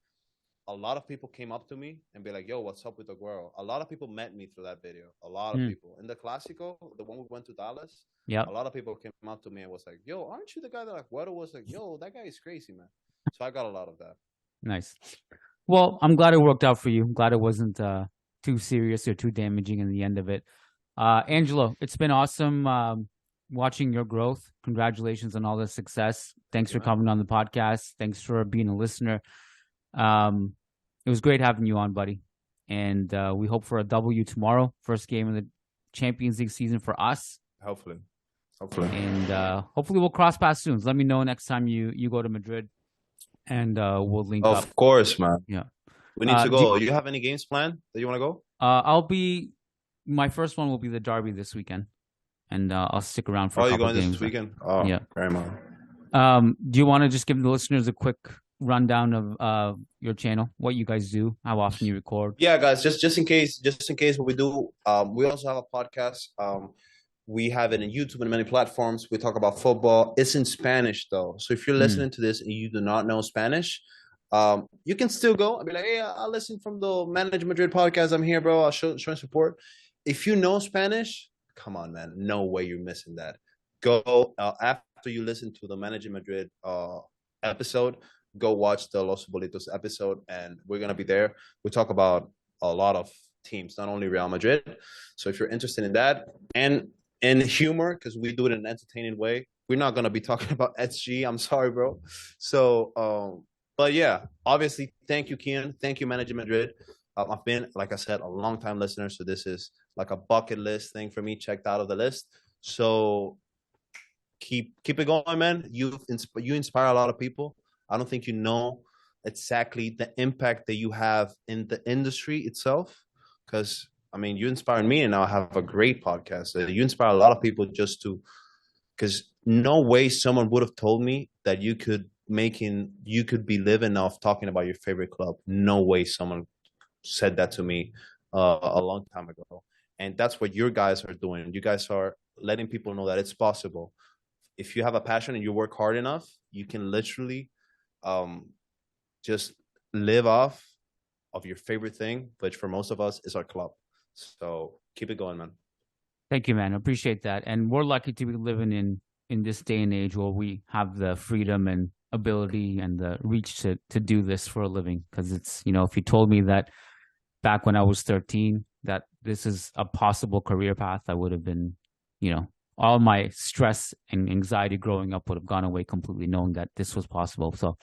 a lot of people came up to me and be like, yo, what's up with Aguero? A lot of people met me through that video. A lot of people. In the Clásico, the one we went to Dallas, a lot of people came up to me and was like, yo, aren't you the guy that Aguero was like, yo, that guy is crazy, man. So I got a lot of that. Nice. Well, I'm glad it worked out for you. I'm glad it wasn't too serious or too damaging in the end of it. Angelo, it's been awesome watching your growth. Congratulations on all the success. Thanks for coming on the podcast. Thanks for being a listener. It was great having you on, buddy. And we hope for a W tomorrow. First game of the Champions League season for us. Hopefully. And hopefully we'll cross paths soon. So let me know next time you go to Madrid, and we'll link up. Of course, man. Yeah. We need to go. Do you have any games planned that you want to go? My first one will be the Derby this weekend. And I'll stick around for a couple games. Oh, you're going this weekend? Oh, yeah. Very much. Do you want to just give the listeners a quick rundown of your channel, what you guys do, how often you record? Yeah, guys, just in case what we do, we also have a podcast. We have it in YouTube and many platforms. We talk about football. It's in Spanish though. So if you're Mm. listening to this and you do not know Spanish, you can still go and be like, hey, I'll listen from the Managing Madrid podcast. I'm here, bro. I'll show support. If you know Spanish, come on, man. No way you're missing that. Go after you listen to the Managing Madrid episode, go watch the Los Bolitos episode, and we're gonna be there. We talk about a lot of teams, not only Real Madrid. So if you're interested in that and in humor, because we do it in an entertaining way, we're not gonna be talking about SG. I'm sorry, bro. So, but yeah, obviously, thank you, Kiyan. Thank you, Managing Madrid. I've been, like I said, a long time listener, so this is like a bucket list thing for me, checked out of the list. So keep it going, man. You inspire a lot of people. I don't think you know exactly the impact that you have in the industry itself. Because I mean, you inspired me, and now I have a great podcast. You inspire a lot of people just to, because no way someone would have told me that you could be living off talking about your favorite club. No way someone said that to me a long time ago. And that's what your guys are doing. You guys are letting people know that it's possible. If you have a passion and you work hard enough, you can literally um, just live off of your favorite thing, which for most of us is our club. So keep it going, man. Thank you, man. I appreciate that. And we're lucky to be living in this day and age where we have the freedom and ability and the reach to do this for a living. Because it's, if you told me that back when I was 13 that this is a possible career path, I would have been, all my stress and anxiety growing up would have gone away completely, knowing that this was possible. So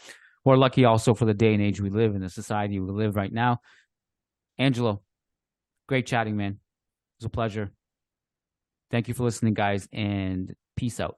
we're lucky also for the day and age we live in, the society we live right now. Angelo, great chatting, man. It was a pleasure. Thank you for listening, guys, and peace out.